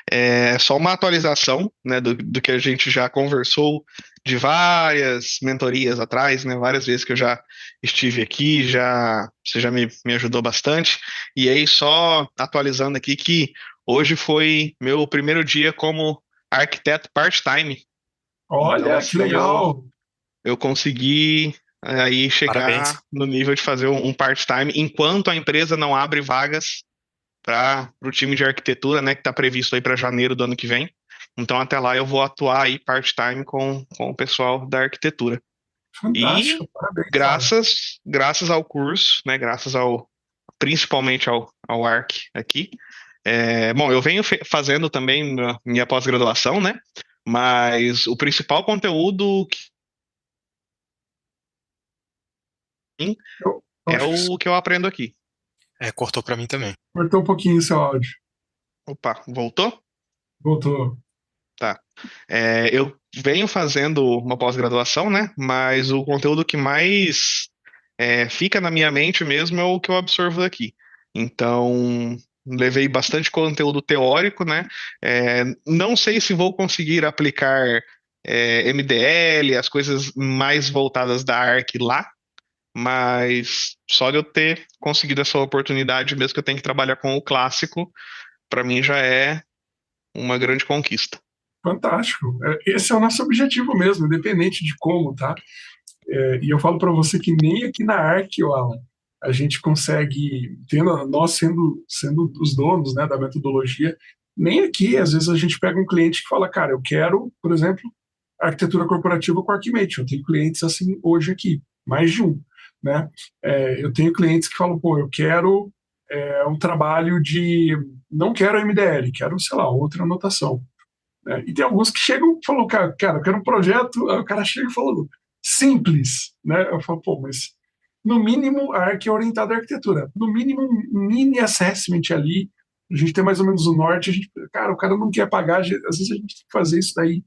É só uma atualização, né, do que a gente já conversou de várias mentorias atrás, né, várias vezes que eu já estive aqui, você já me ajudou bastante. E aí, só atualizando aqui que hoje foi meu primeiro dia como arquiteto part-time.
Olha,
Então,
que
assim,
legal.
eu consegui aí
Parabéns.
chegar no nível de fazer um part-time enquanto a empresa não abre vagas para o time de arquitetura, né, que está previsto aí para janeiro do ano que vem. Então, até lá eu vou atuar aí part-time com o pessoal da arquitetura.
Fantástico,
E
parabéns, Alan.
graças ao curso, né, principalmente ao ARC aqui. Bom, eu venho fazendo também minha pós-graduação, né, mas o principal conteúdo
Eu
é
acho que
o que eu aprendo aqui.
Cortou para mim também.
cortou um pouquinho o seu áudio.
Opa, voltou?
Voltou.
Tá. Eu venho fazendo uma pós-graduação, né? Mas o conteúdo que mais fica na minha mente mesmo é o que eu absorvo daqui. Então, levei bastante conteúdo teórico, né? Não sei se vou conseguir aplicar MDL, as coisas mais voltadas da ARC lá, mas só de eu ter conseguido essa oportunidade, mesmo que eu tenha que trabalhar com o clássico, para mim já é uma grande conquista.
Fantástico. Esse é o nosso objetivo mesmo, independente de como, tá? E eu falo para você que nem aqui na ARC, Alan, a gente consegue, nós sendo os donos, né, da metodologia, nem aqui, às vezes a gente pega um cliente que fala, cara, eu quero, por exemplo, arquitetura corporativa com Archimate. Eu tenho clientes assim hoje aqui, mais de um, né? Eu tenho clientes que falam, pô, eu quero um trabalho não quero MDL, quero, sei lá, outra anotação. E tem alguns que chegam e falam, cara, eu quero um projeto, aí o cara chega e fala, simples, né? Eu falo, pô, mas no mínimo, a ARC é orientada à arquitetura. No mínimo, um mini assessment ali, a gente tem mais ou menos o norte, cara, o cara não quer pagar, às vezes a gente tem que fazer isso daí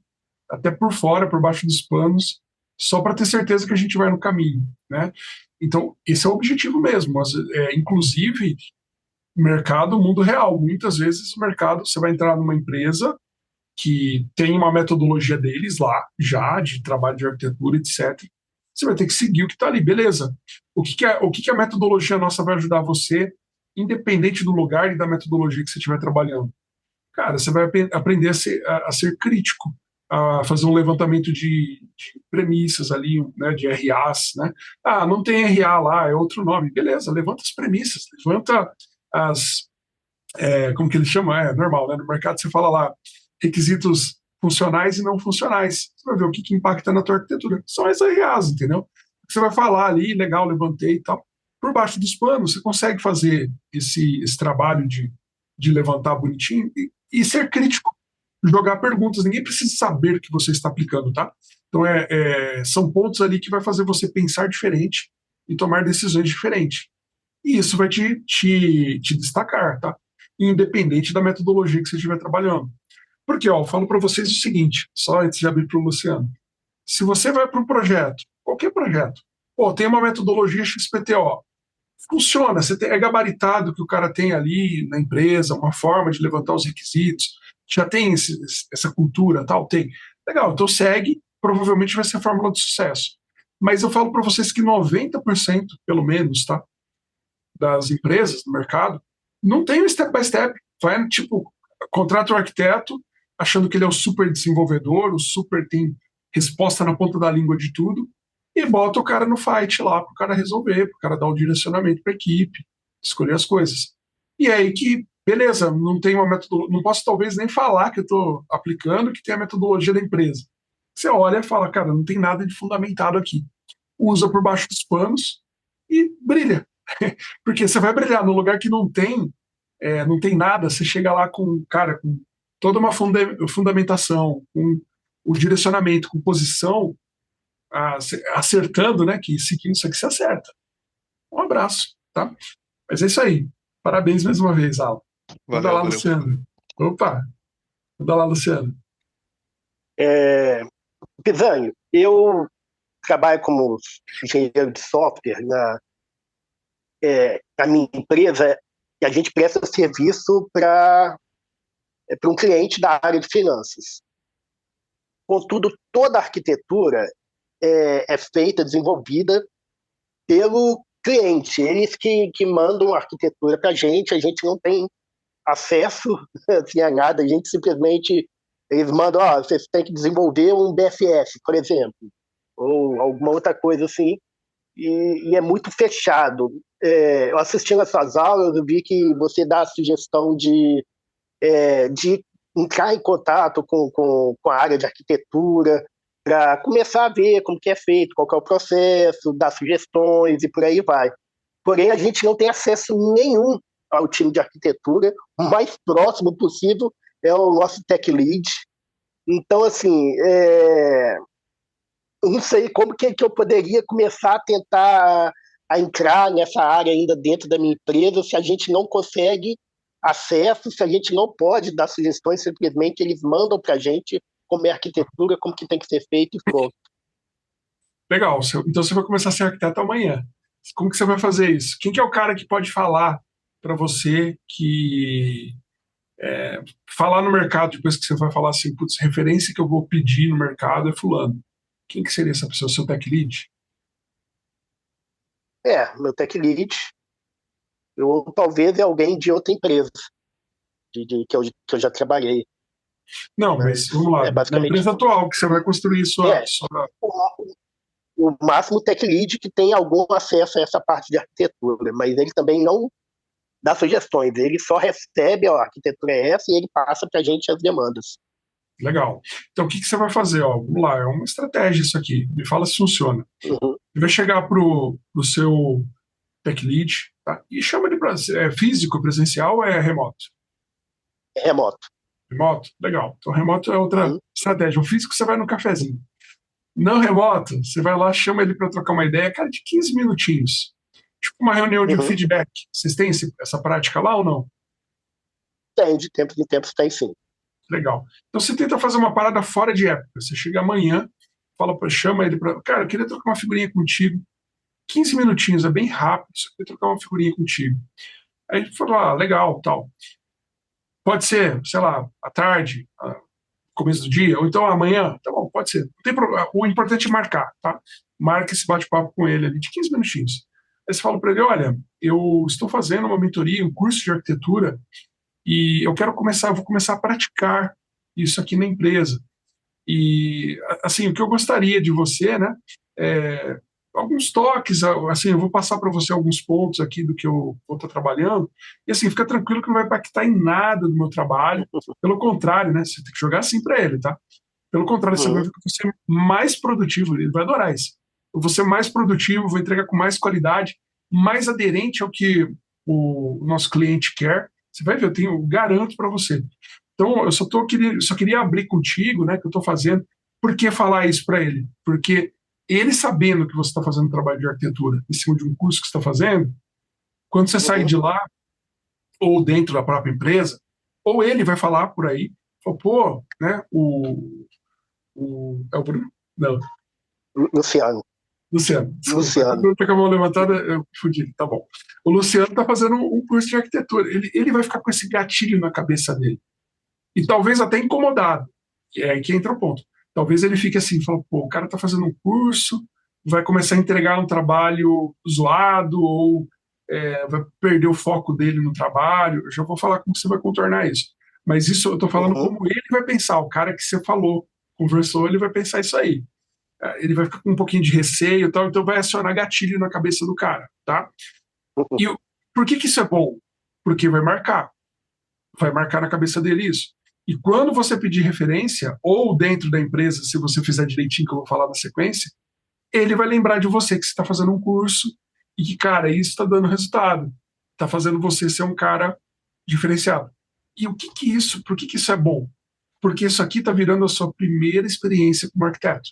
até por fora, por baixo dos panos, só para ter certeza que a gente vai no caminho, né? Então, esse é o objetivo mesmo. Inclusive, mercado, mundo real. Muitas vezes o mercado, você vai entrar numa empresa que tem uma metodologia deles lá, já, de trabalho de arquitetura, etc. Você vai ter que seguir o que está ali, beleza. O que a metodologia nossa vai ajudar você, independente do lugar e da metodologia que você estiver trabalhando? Cara, você vai aprender a ser crítico, a fazer um levantamento de premissas ali, né, de RAs, né? Ah, não tem RA lá, é outro nome. Beleza, levanta as premissas, levanta como que eles chamam? É normal, né? No mercado você fala lá, requisitos funcionais e não funcionais. Você vai ver o que impacta na tua arquitetura. São as RAs, entendeu? Você vai falar ali, legal, levantei e tal. Por baixo dos panos, você consegue fazer esse trabalho de levantar bonitinho e ser crítico, jogar perguntas. Ninguém precisa saber que você está aplicando, tá? Então, são pontos ali que vai fazer você pensar diferente e tomar decisões diferentes. E isso vai te destacar, tá? Independente da metodologia que você estiver trabalhando. Porque, eu falo para vocês o seguinte, só antes de abrir para o Luciano. Se você vai para um projeto, qualquer projeto, tem uma metodologia XPTO, funciona, é gabaritado que o cara tem ali na empresa, uma forma de levantar os requisitos, já tem essa cultura, tal, tem. Legal, então segue, provavelmente vai ser a fórmula de sucesso. Mas eu falo para vocês que 90%, pelo menos, tá, das empresas do mercado, não tem um step by step. Vai, tipo, contrata o arquiteto, achando que ele é o super desenvolvedor, o super tem resposta na ponta da língua de tudo, e bota o cara no fight lá para o cara resolver, para o cara dar o direcionamento para a equipe, escolher as coisas. E é aí que, beleza, não tem uma metodologia, não posso talvez nem falar que eu estou aplicando, que tem a metodologia da empresa. Você olha e fala, cara, não tem nada de fundamentado aqui. Usa por baixo dos panos e brilha. Porque você vai brilhar no lugar que não tem nada, você chega lá com toda uma fundamentação, com o direcionamento, com posição, acertando, né? Que seguindo isso aqui se acerta. Um abraço, tá? Mas é isso aí. Parabéns mais uma vez, Alan. Manda lá, Luciano. Opa! Manda lá, Luciano.
Pisani, eu trabalho como engenheiro de software na minha empresa, e a gente presta serviço para um cliente da área de finanças. Contudo, toda a arquitetura é feita, desenvolvida pelo cliente. Eles que mandam a arquitetura para a gente não tem acesso assim, a nada, a gente simplesmente, eles mandam, vocês têm que desenvolver um BFS, por exemplo, ou alguma outra coisa assim, e é muito fechado. Eu assistindo as suas aulas, eu vi que você dá a sugestão de entrar em contato com a área de arquitetura, para começar a ver como que é feito, qual que é o processo, dar sugestões e por aí vai. Porém, a gente não tem acesso nenhum ao time de arquitetura. O mais próximo possível é o nosso tech lead. Então, assim, eu não sei como que eu poderia começar a tentar a entrar nessa área ainda dentro da minha empresa se a gente não consegue acesso, se a gente não pode dar sugestões, simplesmente eles mandam para a gente como é a arquitetura, como que tem que ser feito e pronto.
Legal, então você vai começar a ser arquiteto amanhã. Como que você vai fazer isso? Quem que é o cara que pode falar para você que falar no mercado, depois que você vai falar assim, putz, referência que eu vou pedir no mercado é fulano. Quem que seria essa pessoa? Seu tech lead?
Meu tech lead, ou talvez é alguém de outra empresa que eu já trabalhei.
Não, mas vamos lá, na empresa atual que você vai construir sua...
O máximo tech lead que tem algum acesso a essa parte de arquitetura, mas ele também não dá sugestões, ele só recebe, a arquitetura é essa, e ele passa para a gente as demandas.
Legal. Então, o que você vai fazer? Vamos lá, é uma estratégia isso aqui. Me fala se funciona. Você vai chegar pro seu tech lead, tá? E chama ele para físico, presencial ou é remoto?
É remoto.
Remoto? Legal. Então, remoto é outra estratégia. O físico você vai no cafezinho. Não remoto, você vai lá, chama ele para trocar uma ideia, cara, de 15 minutinhos. Tipo uma reunião de feedback. Vocês têm essa prática lá ou não?
Tem, de tempos em tempos tem sim.
Legal. Então você tenta fazer uma parada fora de época. Você chega amanhã, chama ele para. Cara, eu queria trocar uma figurinha contigo. 15 minutinhos, é bem rápido, só queria trocar uma figurinha contigo. Aí ele falou, legal, tal. Pode ser, sei lá, à tarde, começo do dia, ou então amanhã, tá bom, pode ser. Não tem problema. O importante é marcar, tá? Marca esse bate-papo com ele ali de 15 minutinhos. Aí você fala para ele, olha, eu estou fazendo uma mentoria, um curso de arquitetura, e eu vou começar a praticar isso aqui na empresa. E, assim, o que eu gostaria de você, né, alguns toques, assim, eu vou passar para você alguns pontos aqui do que eu vou estar trabalhando, e assim, fica tranquilo que não vai impactar em nada do meu trabalho, pelo contrário, né, você tem que jogar assim para ele, tá? Pelo contrário, você vai ver que eu vou ser mais produtivo, ele vai adorar isso. Eu vou ser mais produtivo, vou entregar com mais qualidade, mais aderente ao que o nosso cliente quer. Você vai ver, eu garanto para você. Então, eu só queria abrir contigo, né, que eu estou fazendo. Por que falar isso para ele? Porque ele sabendo que você está fazendo trabalho de arquitetura em cima de um curso que você está fazendo, quando você sair de lá, ou dentro da própria empresa, ou ele vai falar por aí, pô, né, é o Bruno? Não.
Luciano.
Luciano. Quando tá com a mão levantada, eu fudi, tá bom. O Luciano tá fazendo um curso de arquitetura. Ele vai ficar com esse gatilho na cabeça dele. E talvez até incomodado. É aí que entra o ponto. Talvez ele fique assim, fala, pô, o cara tá fazendo um curso, vai começar a entregar um trabalho zoado, ou vai perder o foco dele no trabalho. Eu já vou falar como você vai contornar isso. Mas isso eu tô falando como ele vai pensar. O cara que você falou, conversou, ele vai pensar isso aí. Ele vai ficar com um pouquinho de receio e tal, então vai acionar gatilho na cabeça do cara, tá? E por que isso é bom? Porque vai marcar na cabeça dele isso. E quando você pedir referência, ou dentro da empresa, se você fizer direitinho, que eu vou falar na sequência, ele vai lembrar de você que você está fazendo um curso e que, cara, isso está dando resultado, está fazendo você ser um cara diferenciado. E por que isso é bom? Porque isso aqui está virando a sua primeira experiência como arquiteto.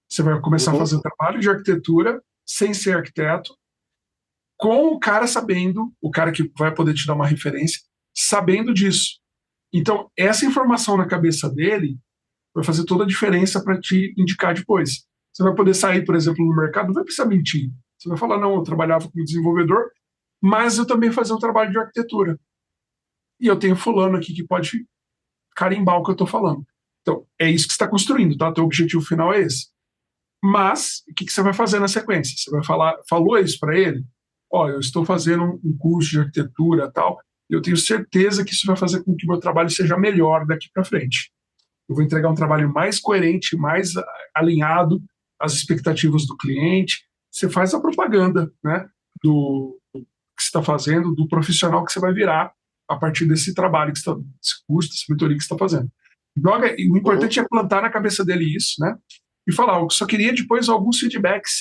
Você vai começar a fazer um trabalho de arquitetura sem ser arquiteto, com o cara sabendo, o cara que vai poder te dar uma referência, sabendo disso. Então, essa informação na cabeça dele vai fazer toda a diferença para te indicar depois. Você vai poder sair, por exemplo, no mercado, não vai precisar mentir. Você vai falar, não, eu trabalhava como desenvolvedor, mas eu também fazia um trabalho de arquitetura. E eu tenho fulano aqui que pode carimbar o que eu estou falando. Então, é isso que você está construindo, tá? Teu objetivo final é esse. Mas, o que você vai fazer na sequência? Você vai falou isso para ele? Eu estou fazendo um curso de arquitetura e tal, e eu tenho certeza que isso vai fazer com que o meu trabalho seja melhor daqui para frente. Eu vou entregar um trabalho mais coerente, mais alinhado às expectativas do cliente. Você faz a propaganda, né, do que você está fazendo, do profissional que você vai virar a partir desse trabalho, desse curso, dessa mentoria que você está fazendo. O importante é plantar na cabeça dele isso, né? E falar, eu só queria depois alguns feedbacks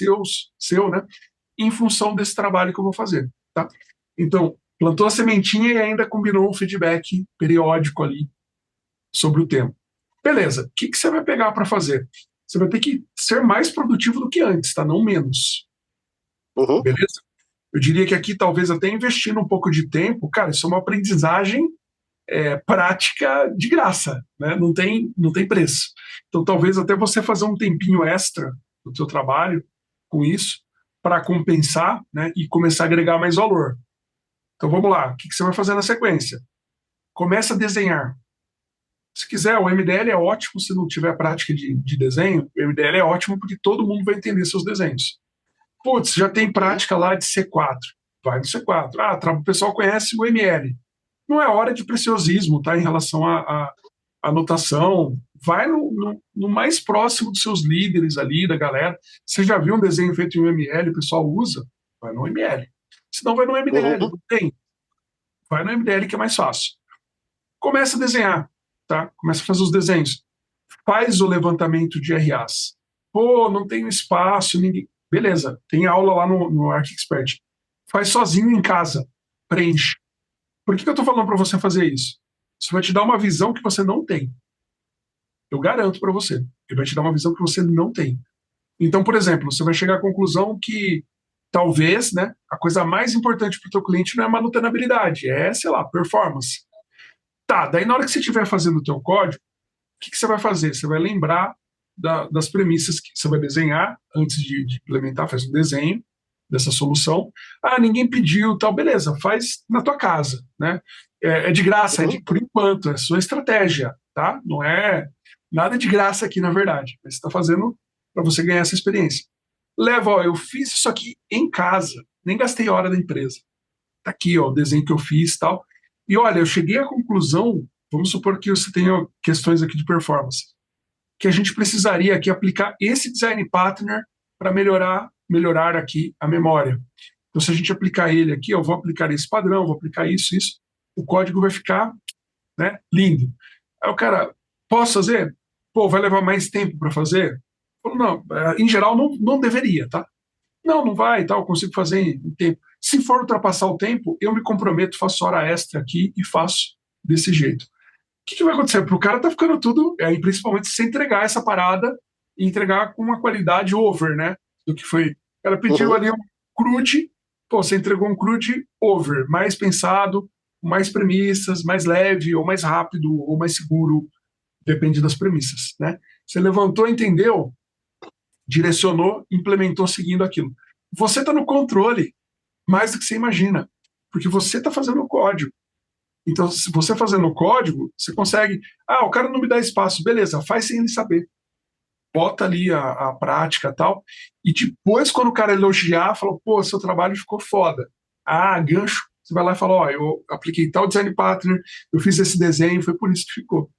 seu, né, em função desse trabalho que eu vou fazer, tá? Então, plantou a sementinha e ainda combinou um feedback periódico ali sobre o tema. Beleza, o que você vai pegar para fazer? Você vai ter que ser mais produtivo do que antes, tá? Não menos. Beleza? Eu diria que aqui, talvez até investindo um pouco de tempo, cara, isso é uma aprendizagem prática de graça, né? Não tem preço. Então, talvez até você fazer um tempinho extra do seu trabalho com isso, para compensar, né, e começar a agregar mais valor. Então, vamos lá. O que você vai fazer na sequência? Começa a desenhar. Se quiser, o MDL é ótimo se não tiver prática de desenho. O MDL é ótimo porque todo mundo vai entender seus desenhos. Putz, já tem prática lá de C4. Vai no C4. O pessoal conhece o ML. Não é hora de preciosismo, tá? Em relação à anotação. Vai no mais próximo dos seus líderes ali, da galera. Você já viu um desenho feito em ML, o pessoal usa? Vai no ML. Se não, vai no MDL. Não tem. Vai no MDL que é mais fácil. Começa a desenhar, tá? Começa a fazer os desenhos. Faz o levantamento de RAs. Pô, não tenho espaço, ninguém... Beleza, tem aula lá no ArcExpert. Faz sozinho em casa. Preenche. Por que eu estou falando para você fazer isso? Isso vai te dar uma visão que você não tem. Eu garanto para você. Ele vai te dar uma visão que você não tem. Então, por exemplo, você vai chegar à conclusão que talvez, né, a coisa mais importante para o teu cliente não é a manutenabilidade, é, sei lá, performance. Tá, daí na hora que você estiver fazendo o teu código, o que você vai fazer? Você vai lembrar das premissas que você vai desenhar antes de implementar, faz um desenho dessa solução. Ah, ninguém pediu, tal, beleza, faz na tua casa, né? É de graça, por enquanto, é sua estratégia, tá? Não é nada de graça aqui, na verdade, mas você está fazendo para você ganhar essa experiência. Leva, ó, eu fiz isso aqui em casa, nem gastei hora da empresa. Tá aqui, ó, o desenho que eu fiz, tal. E olha, eu cheguei à conclusão, vamos supor que você tenha questões aqui de performance, que a gente precisaria aqui aplicar esse design partner para melhorar aqui a memória. Então, se a gente aplicar ele aqui, eu vou aplicar esse padrão, vou aplicar isso, o código vai ficar, né, lindo. Aí o cara, posso fazer? Pô, vai levar mais tempo para fazer? Não, em geral não deveria, tá? Não vai, tá, eu consigo fazer em tempo. Se for ultrapassar o tempo, eu me comprometo, faço hora extra aqui e faço desse jeito. O que vai acontecer? Para o cara tá ficando tudo, aí principalmente se entregar essa parada e entregar com uma qualidade over, né? Do que foi. O cara pediu ali um CRUD, pô, você entregou um CRUD over, mais pensado, mais premissas, mais leve, ou mais rápido, ou mais seguro, depende das premissas, né? Você levantou, entendeu, direcionou, implementou seguindo aquilo. Você está no controle, mais do que você imagina, porque você está fazendo o código. Então, se você fazendo o código, você consegue... Ah, o cara não me dá espaço. Beleza, faz sem ele saber. Bota ali a prática e tal. E depois, quando o cara elogiar, fala, pô, seu trabalho ficou foda. Ah, gancho. Você vai lá e fala, ó, eu apliquei tal design partner, eu fiz esse desenho, foi por isso que ficou.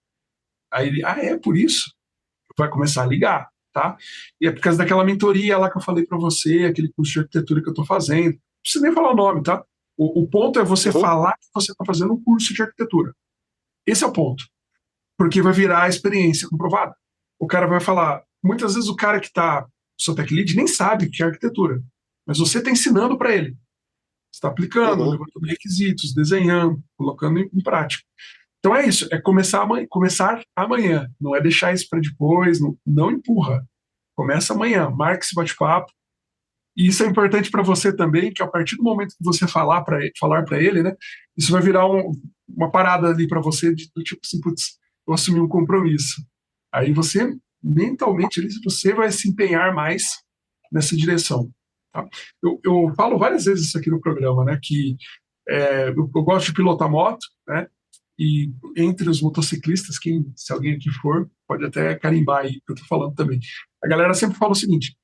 Aí ele, é por isso? Vai começar a ligar, tá? E é por causa daquela mentoria lá que eu falei para você, aquele curso de arquitetura que eu tô fazendo. Não precisa nem falar o nome, tá? O ponto é você falar que você está fazendo um curso de arquitetura. Esse é o ponto. Porque vai virar a experiência comprovada. O cara vai falar... Muitas vezes o cara que está... seu tech lead nem sabe o que é arquitetura. Mas você está ensinando para ele. Você está aplicando, levantando requisitos, desenhando, colocando em prática. Então é isso. É começar amanhã. Não é deixar isso para depois. Não empurra. Começa amanhã. Marque esse bate-papo. E isso é importante para você também, que a partir do momento que você falar para ele, né, isso vai virar uma parada ali para você, do tipo assim, putz, eu assumi um compromisso. Aí você, mentalmente, você vai se empenhar mais nessa direção. Tá? Eu falo várias vezes isso aqui no programa, né, que eu gosto de pilotar moto, né, e entre os motociclistas, se alguém aqui for, pode até carimbar aí, que eu estou falando também. A galera sempre fala o seguinte: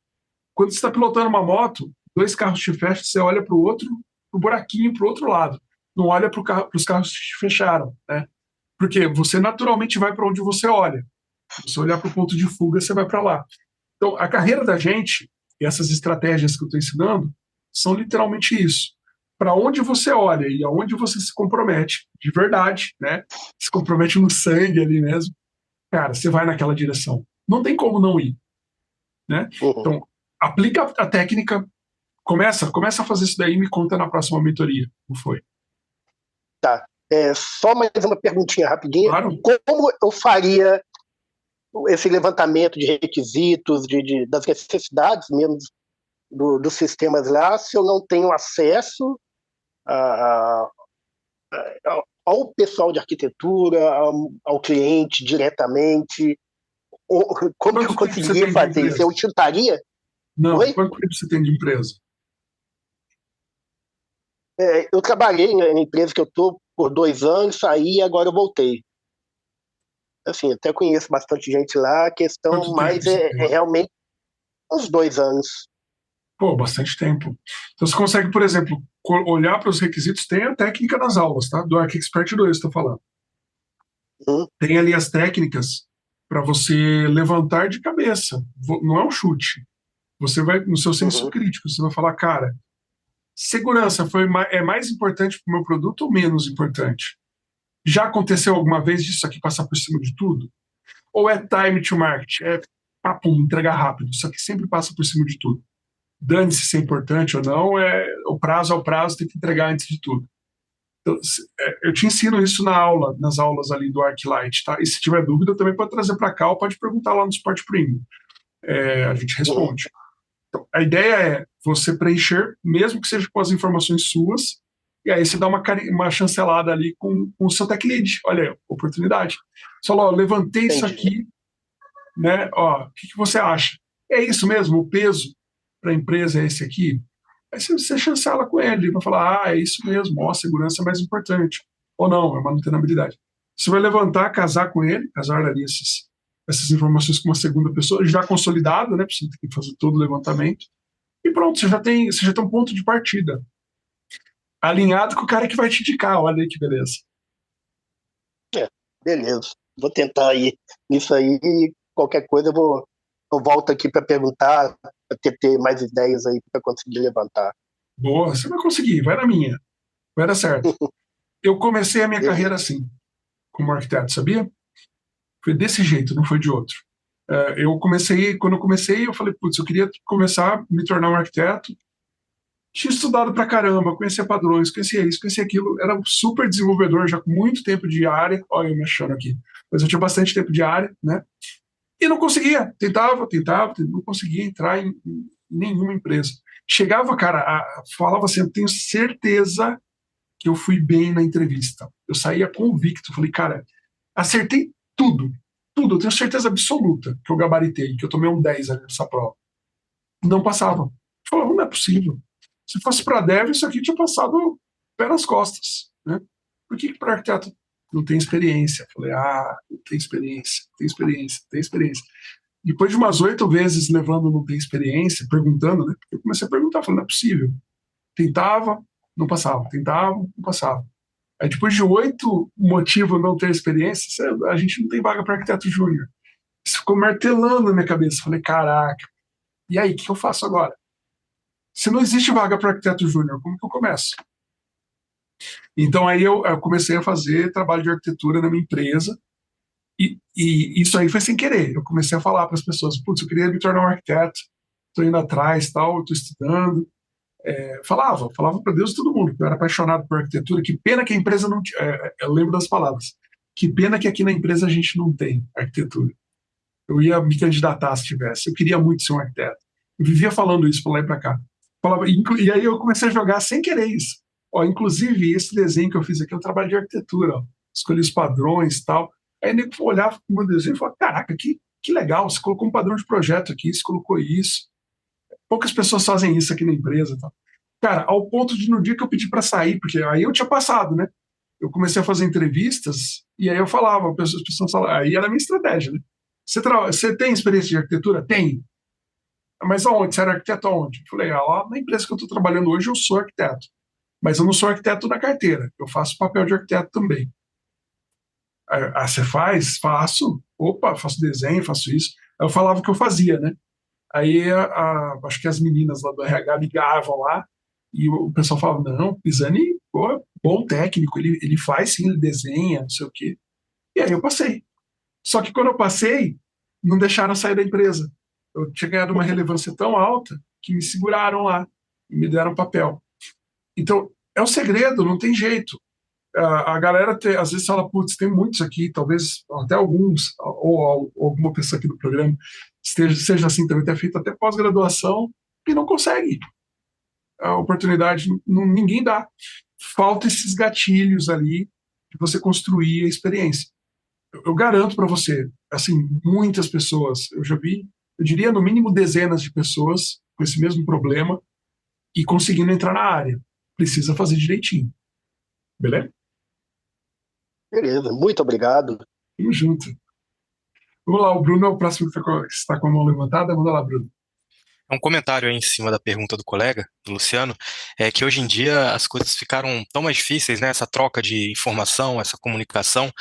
quando você está pilotando uma moto, 2 carros te fecham, você olha para o outro, para o buraquinho, para o outro lado. Não olha para os carros que te fecharam, né? Porque você naturalmente vai para onde você olha. Se você olhar para o ponto de fuga, você vai para lá. Então, a carreira da gente, e essas estratégias que eu estou ensinando, são literalmente isso. Para onde você olha e aonde você se compromete, de verdade, né? Se compromete no sangue ali mesmo, cara, você vai naquela direção. Não tem como não ir, né? Então, aplica a técnica, começa a fazer isso daí e me conta na próxima mentoria. Como foi?
Tá. Só mais uma perguntinha rapidinha.
Claro.
Como eu faria esse levantamento de requisitos, das necessidades mesmo dos sistemas lá, se eu não tenho acesso ao pessoal de arquitetura, ao cliente diretamente? Como que eu conseguiria fazer isso? Eu chutaria?
Não,
Oi?
quanto tempo você tem de empresa?
Eu trabalhei na empresa que eu estou por 2 anos, saí e agora eu voltei. Assim, até conheço bastante gente lá, a questão mais é realmente uns 2 anos.
Pô, bastante tempo. Então você consegue, por exemplo, olhar para os requisitos, tem a técnica das aulas, tá? Do ArchiExpert 2, estou falando. Tem ali as técnicas para você levantar de cabeça. Não é um chute. Você vai, no seu senso crítico, você vai falar, cara, segurança é mais importante para o meu produto ou menos importante? Já aconteceu alguma vez disso aqui passar por cima de tudo? Ou é time to market? É papum, entregar rápido. Isso aqui sempre passa por cima de tudo. Dane-se se é importante ou não, o prazo é o prazo, tem que entregar antes de tudo. Então, eu te ensino isso na aula, nas aulas ali do ArcLight, tá? E se tiver dúvida, também pode trazer para cá ou pode perguntar lá no suporte premium. A gente responde. Então, a ideia é você preencher, mesmo que seja com as informações suas, e aí você dá uma chancelada ali com o seu tech lead. Olha aí, oportunidade. Você fala, ó, levantei isso aqui, né? Ó, o que você acha? É isso mesmo? O peso para a empresa é esse aqui? Aí você chancela com ele, vai falar, é isso mesmo, ó, a segurança é mais importante. Ou não, é manutenabilidade. Você vai levantar, casar com ele, casar ali essas informações com uma segunda pessoa, já consolidado, né? Você tem que fazer todo o levantamento. E pronto, você já tem um ponto de partida. Alinhado com o cara que vai te indicar, olha aí que beleza.
Beleza. Vou tentar ir nisso aí e qualquer coisa eu volto aqui para perguntar, para ter mais ideias aí para conseguir levantar.
Boa, você vai conseguir, vai na minha. Vai dar certo. Eu comecei a minha carreira assim, como arquiteto, sabia? Foi desse jeito, não foi de outro. Quando eu comecei, eu falei, putz, eu queria começar a me tornar um arquiteto. Tinha estudado pra caramba, conhecia padrões, conhecia isso, conhecia aquilo. Era um super desenvolvedor, já com muito tempo de área. Olha eu me achando aqui. Mas eu tinha bastante tempo de área, né? E não conseguia. Tentava, não conseguia entrar em nenhuma empresa. Chegava, cara, falava assim, eu tenho certeza que eu fui bem na entrevista. Eu saía convicto. Falei, cara, acertei tudo. Tudo. Eu tenho certeza absoluta que eu gabaritei, que eu tomei um 10 ali nessa prova. Não passava. Falava, não é possível. Se fosse para dev, isso aqui tinha passado pé nas costas, né? Por que para arquiteto não tem experiência? Falei, não tem experiência, tem experiência, tem experiência. Depois de umas 8 vezes levando não tem experiência, perguntando, né? Eu comecei a perguntar, falei, não é possível. Tentava, não passava. Tentava, não passava. Aí depois de 8 motivos não ter experiência, a gente não tem vaga para arquiteto júnior. Isso ficou martelando na minha cabeça. Falei, caraca, e aí, o que eu faço agora? Se não existe vaga para arquiteto júnior, como que eu começo? Então aí eu comecei a fazer trabalho de arquitetura na minha empresa e isso aí foi sem querer. Eu comecei a falar para as pessoas, putz, eu queria me tornar um arquiteto, estou indo atrás, tal, estou estudando. Falava para Deus e todo mundo, eu era apaixonado por arquitetura, que pena que a empresa não eu lembro das palavras, que pena que aqui na empresa a gente não tem arquitetura. Eu ia me candidatar se tivesse, eu queria muito ser um arquiteto. Eu vivia falando isso para lá e para cá. E aí eu comecei a jogar sem querer isso. Ó, inclusive, esse desenho que eu fiz aqui é um trabalho de arquitetura. Ó. Escolhi os padrões e tal. Aí o nego olhava para o meu desenho e falava, caraca, que legal, você colocou um padrão de projeto aqui, você colocou isso. Poucas pessoas fazem isso aqui na empresa. Tá? Cara, ao ponto de no dia que eu pedi para sair, porque aí eu tinha passado, né? Eu comecei a fazer entrevistas e aí eu falava, as pessoas falavam, aí era a minha estratégia, né? Você tem experiência de arquitetura? Tem. Mas aonde? Você era arquiteto aonde? Eu falei, lá na empresa que eu estou trabalhando hoje eu sou arquiteto. Mas eu não sou arquiteto na carteira. Eu faço papel de arquiteto também. Você faz? Faço. Opa, faço desenho, faço isso. Aí eu falava o que eu fazia, né? Aí acho que as meninas lá do RH ligavam lá e o pessoal falava, não, Pisani, bom técnico, ele faz sim, ele desenha, não sei o quê. E aí eu passei. Só que quando eu passei, não deixaram sair da empresa. Eu tinha ganhado uma relevância tão alta que me seguraram lá e me deram papel. Então, é um segredo, não tem jeito. A galera às vezes fala, putz, tem muitos aqui, talvez até alguns, ou alguma pessoa aqui do programa seja assim também, ter feito até pós-graduação e não consegue. A oportunidade ninguém dá. Falta esses gatilhos ali de você construir a experiência. Eu garanto para você, assim, muitas pessoas, eu já vi, eu diria no mínimo dezenas de pessoas com esse mesmo problema e conseguindo entrar na área. Precisa fazer direitinho. Beleza?
Beleza, muito obrigado.
Tamo junto. Vamos lá, o Bruno é o próximo que está com a mão levantada. Manda lá, Bruno.
Um comentário aí em cima da pergunta do colega, do Luciano, é que hoje em dia as coisas ficaram tão mais difíceis, né? Essa troca de informação, essa comunicação.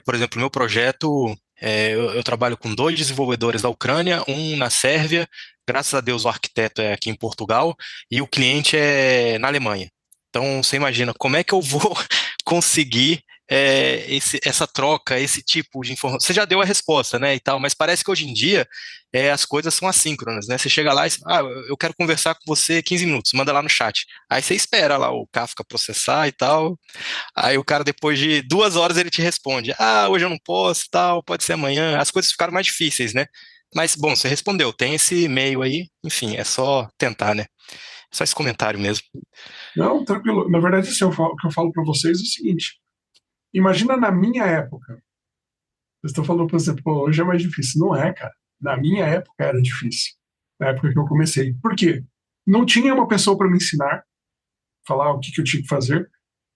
Por exemplo, meu projeto, eu trabalho com 2 desenvolvedores da Ucrânia, um na Sérvia, graças a Deus o arquiteto é aqui em Portugal, e o cliente é na Alemanha. Então, você imagina, como é que eu vou conseguir essa troca, esse tipo de informação. Você já deu a resposta, né, e tal, mas parece que hoje em dia as coisas são assíncronas, né? Você chega lá e eu quero conversar com você 15 minutos, manda lá no chat. Aí você espera lá o Kafka processar e tal. Aí o cara, depois de 2 horas, ele te responde: hoje eu não posso, tal, pode ser amanhã. As coisas ficaram mais difíceis, né? Mas, bom, você respondeu, tem esse e-mail aí, enfim, é só tentar, né? Só esse comentário mesmo.
Não, tranquilo. Na verdade, assim, o que eu falo para vocês é o seguinte: imagina na minha época. Vocês estão falando, por exemplo, pô, hoje é mais difícil. Não é, cara. Na minha época era difícil. Na época que eu comecei. Por quê? Não tinha uma pessoa para me ensinar, falar o que eu tinha que fazer.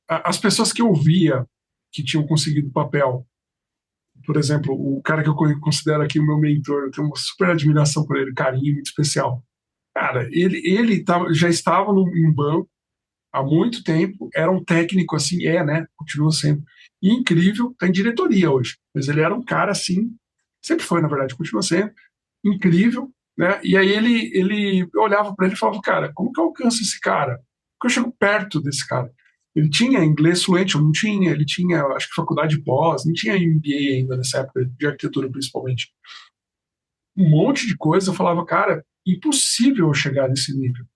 As pessoas que eu via que tinham conseguido papel, por exemplo, o cara que eu considero aqui o meu mentor, eu tenho uma super admiração por ele, carinho muito especial. Cara, ele já estava em um banco há muito tempo, era um técnico assim, né? Continua sendo incrível, tá em diretoria hoje, mas ele era um cara assim, sempre foi, na verdade, continua sendo incrível, né? E aí eu olhava para ele e falava, cara, como que eu alcanço esse cara? Como que eu chego perto desse cara? Ele tinha inglês fluente, eu não tinha, ele tinha, acho que faculdade pós, não tinha MBA ainda nessa época, de arquitetura principalmente. Um monte de coisa, eu falava, cara, impossível eu chegar nesse nível.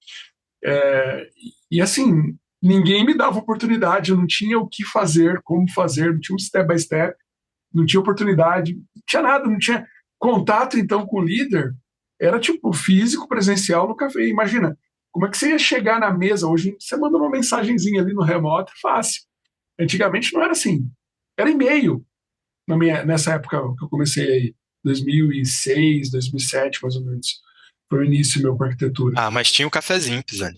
E assim, ninguém me dava oportunidade, eu não tinha o que fazer, como fazer, não tinha um step by step, não tinha oportunidade, não tinha nada, não tinha contato então com o líder, era tipo físico, presencial no café. Imagina, como é que você ia chegar na mesa hoje? Você manda uma mensagenzinha ali no remoto, fácil. Antigamente não era assim, era e-mail. Nessa época que eu comecei aí, 2006, 2007, mais ou menos, foi o início meu com arquitetura.
Mas tinha o cafezinho, Pisani.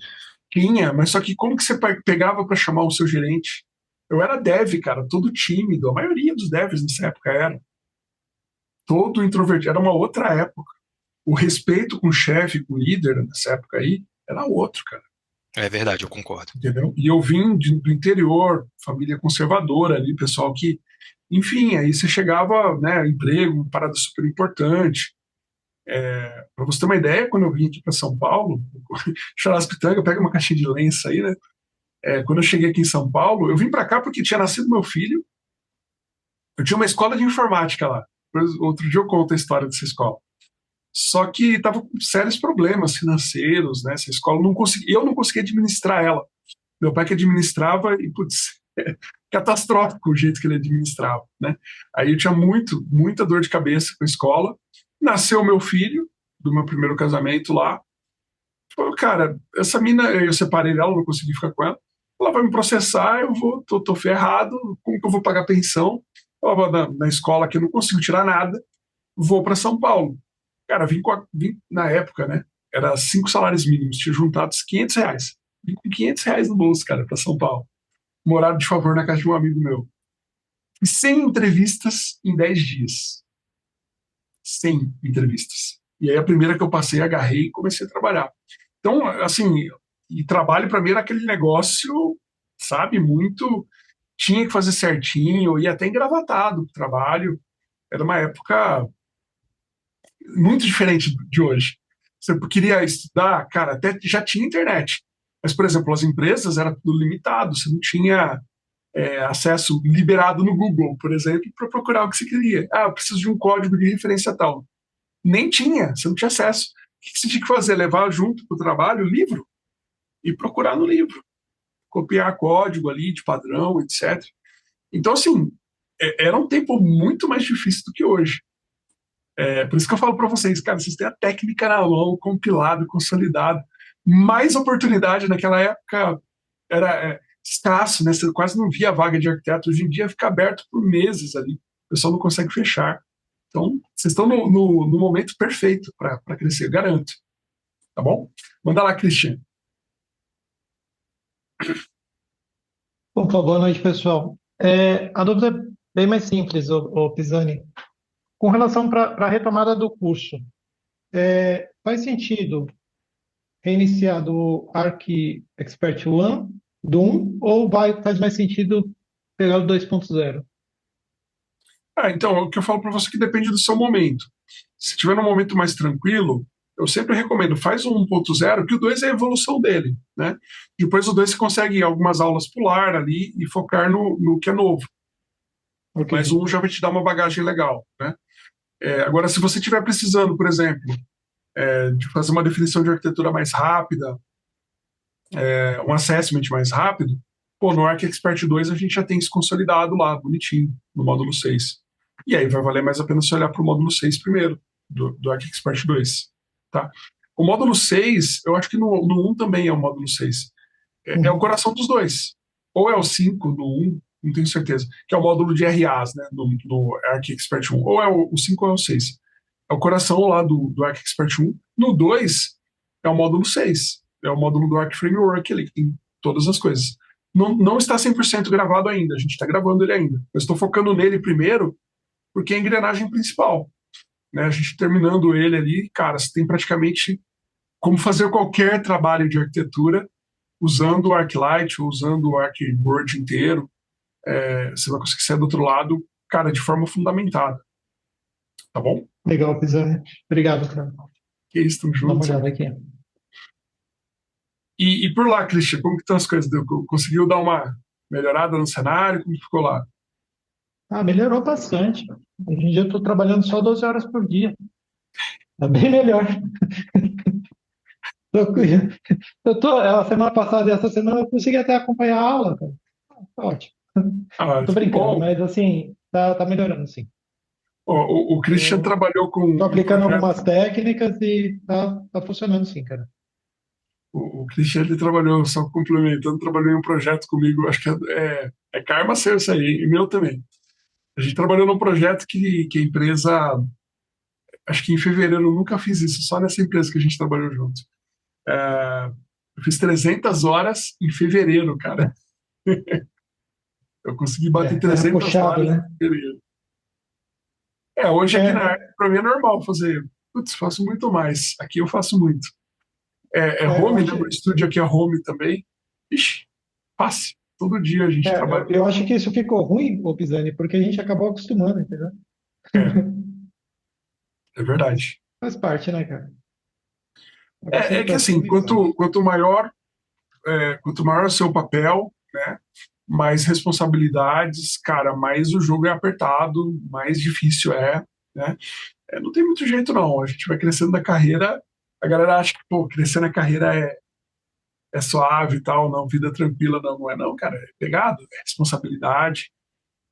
Tinha, mas só que como que você pegava para chamar o seu gerente? Eu era dev, cara, todo tímido. A maioria dos devs nessa época era. Todo introvertido. Era uma outra época. O respeito com o chefe, com o líder nessa época aí, era outro, cara.
É verdade, eu concordo.
Entendeu? E eu vim do interior, família conservadora ali, pessoal que... Enfim, aí você chegava, né, emprego, parada super importante. Para você ter uma ideia, quando eu vim aqui para São Paulo, Charaspitanga, pega uma caixinha de lenço aí, né? Quando eu cheguei aqui em São Paulo, eu vim para cá porque tinha nascido meu filho. Eu tinha uma escola de informática lá. Outro dia eu conto a história dessa escola. Só que estava com sérios problemas financeiros, né? Essa escola eu não conseguia administrar ela. Meu pai que administrava e, putz, catastrófico o jeito que ele administrava, né? Aí eu tinha muita dor de cabeça com a escola. Nasceu meu filho, do meu primeiro casamento lá. Falei, cara, essa mina, eu separei dela, não consegui ficar com ela. Ela vai me processar, tô ferrado, como que eu vou pagar pensão? Eu vou na escola que eu não consigo tirar nada, vou para São Paulo. Cara, vim na época, né? Era 5 salários mínimos, tinha juntado os R$ 500. Vim com R$ 500 no bolso, cara, para São Paulo. Moraram de favor na casa de um amigo meu. Fiz 100 entrevistas em 10 dias. 100 entrevistas. E aí a primeira que eu passei, agarrei e comecei a trabalhar. Então, assim, e trabalho para mim era aquele negócio, sabe, muito... Tinha que fazer certinho, ia até engravatado pro trabalho. Era uma época muito diferente de hoje. Você queria estudar, cara, até já tinha internet. Mas, por exemplo, as empresas era tudo limitado, você não tinha acesso liberado no Google, por exemplo, para procurar o que você queria. Eu preciso de um código de referência tal. Nem tinha, você não tinha acesso. O que você tinha que fazer? Levar junto para o trabalho o livro e procurar no livro. Copiar código ali de padrão, etc. Então, assim, era um tempo muito mais difícil do que hoje. Por isso que eu falo para vocês, cara, vocês têm a técnica na mão, compilado, consolidado. Mais oportunidade naquela época era escasso, né? Você quase não via vaga de arquiteto. Hoje em dia fica aberto por meses ali. O pessoal não consegue fechar. Então, vocês estão no momento perfeito para crescer, garanto. Tá bom? Manda lá, Cristian.
Opa, boa noite, pessoal. A dúvida é bem mais simples, ô Pisani. Com relação para a retomada do curso, faz sentido reiniciar do Arc Expert One, do 1, ou faz mais sentido pegar o 2.0?
Então, o que eu falo para você é que depende do seu momento. Se tiver num momento mais tranquilo, eu sempre recomendo, faz o 1.0, que o 2 é a evolução dele, né? Depois o 2 você consegue algumas aulas pular ali e focar no que é novo.
Ok.
mas um já vai te dar uma bagagem legal, né? Agora, se você estiver precisando, por exemplo, de fazer uma definição de arquitetura mais rápida, um assessment mais rápido, pô, no Arc Expert 2 a gente já tem isso consolidado lá, bonitinho, no módulo 6. E aí vai valer mais a pena você olhar para o módulo 6 primeiro, do Arc Expert 2. Tá? O módulo 6, eu acho que no 1 também é o módulo 6. É o coração dos dois. Ou é o 5 no 1, não tenho certeza, que é o módulo de RAs, né, no Arc Expert 1. Ou é o 5 ou é o 6. É o coração lá do Arc Expert 1. No 2, é o módulo 6. É o módulo do Arc Framework ali, que tem todas as coisas. Não está 100% gravado ainda, a gente está gravando ele ainda. Eu estou focando nele primeiro, porque é a engrenagem principal. Né? A gente terminando ele ali, cara, você tem praticamente como fazer qualquer trabalho de arquitetura usando o ArcLight ou usando o ArcWord inteiro. Você vai conseguir sair do outro lado, cara, de forma fundamentada. Tá bom?
Legal, Pisani. Obrigado, cara.
Que isso, tamo
Dá uma
junto.
olhada aqui.
E por lá, Christian, como que estão as coisas? Conseguiu dar uma melhorada no cenário? Como que ficou lá?
Melhorou bastante. Hoje em dia eu estou trabalhando só 12 horas por dia. Tá bem melhor. A semana passada e essa semana eu consegui até acompanhar a aula, cara. Tá ótimo. Tô brincando,
bom.
mas assim, tá melhorando, sim.
O Christian trabalhou com...
Tô aplicando algumas técnicas e tá funcionando, sim, cara.
O Christian, ele trabalhou, só complementando, trabalhou em um projeto comigo, acho que é karma seu isso aí, e meu também. A gente trabalhou num projeto que a empresa, acho que em fevereiro, eu nunca fiz isso, só nessa empresa que a gente trabalhou junto. Eu fiz 300 horas em fevereiro, cara. Eu consegui bater 300
puxado,
horas
né?
em fevereiro. Hoje aqui na área, pra mim é normal fazer. Putz, faço muito mais. Aqui eu faço muito. Home, né? O estúdio aqui é home também. Ixi, fácil. Todo dia a gente trabalha.
Eu acho que isso ficou ruim, ô Pisani, porque a gente acabou acostumando, entendeu?
É verdade.
Faz parte, né, cara?
É que assim, quanto maior é o seu papel, né, mais responsabilidades, cara, mais o jogo é apertado, mais difícil né? Não tem muito jeito não. A gente vai crescendo na carreira, a galera acha que, pô, crescer na carreira é suave e tal, não, vida tranquila, não é não, cara, é pegado, é responsabilidade,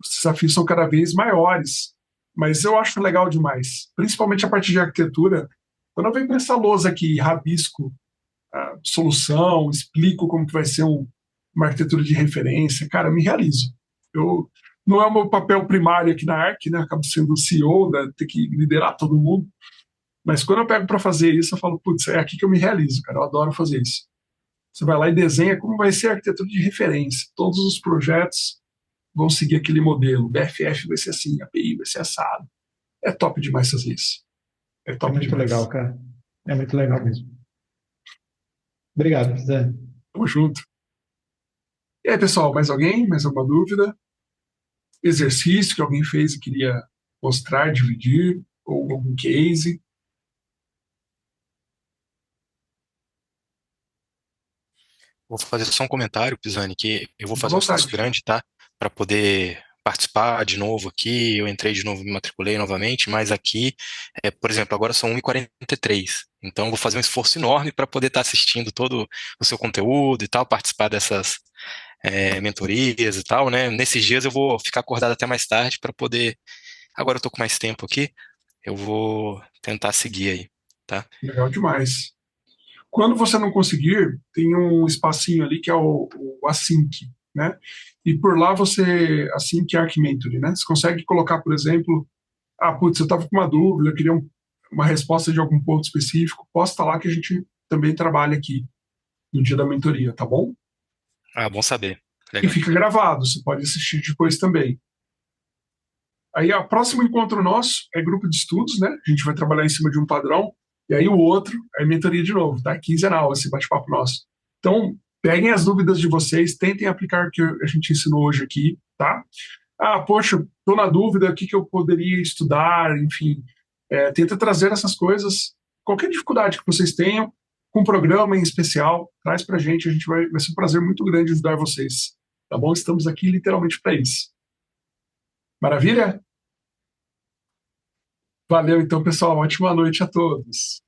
os desafios são cada vez maiores, mas eu acho legal demais, principalmente a parte de arquitetura. Quando eu venho para essa lousa aqui, rabisco a solução, explico como que vai ser uma arquitetura de referência, cara, eu me realizo. Não é o meu papel primário aqui na Arc, né? Eu acabo sendo o CEO, ter que liderar todo mundo, mas quando eu pego para fazer isso, eu falo, putz, é aqui que eu me realizo, cara, eu adoro fazer isso. Você vai lá e desenha como vai ser a arquitetura de referência. Todos os projetos vão seguir aquele modelo. O BFF vai ser assim, a API vai ser assado. É top demais fazer isso. É top
muito
demais.
Legal, cara. É muito legal mesmo. Obrigado, Zé.
Tamo junto. E aí, pessoal, mais alguém? Mais alguma dúvida? Exercício que alguém fez e queria mostrar, dividir? Ou algum case?
Vou fazer só um comentário, Pisani, que eu vou fazer um esforço grande, tá? Para poder participar de novo aqui. Eu entrei de novo, me matriculei novamente, mas aqui, por exemplo, agora são 1h43. Então, vou fazer um esforço enorme para poder estar assistindo todo o seu conteúdo e tal, participar dessas mentorias e tal, né? Nesses dias eu vou ficar acordado até mais tarde para poder. Agora eu tô com mais tempo aqui, eu vou tentar seguir aí, tá?
Legal demais. Quando você não conseguir, tem um espacinho ali que é o Async, né? E por lá você, Async Arc Mentoring, né? Você consegue colocar, por exemplo, putz, eu estava com uma dúvida, eu queria uma resposta de algum ponto específico, posta lá que a gente também trabalha aqui no dia da mentoria, tá bom?
Bom saber. Legal.
E fica gravado, você pode assistir depois também. Aí, o próximo encontro nosso é grupo de estudos, né? A gente vai trabalhar em cima de um padrão. E aí o outro é mentoria de novo, tá? Quinzenal, esse bate-papo nosso. Então, peguem as dúvidas de vocês, tentem aplicar o que a gente ensinou hoje aqui, tá? Poxa, tô na dúvida, o que eu poderia estudar, enfim. Tenta trazer essas coisas, qualquer dificuldade que vocês tenham, com um programa em especial, traz pra gente vai ser um prazer muito grande ajudar vocês, tá bom? Estamos aqui literalmente para isso. Maravilha? Valeu, então, pessoal. Ótima noite a todos.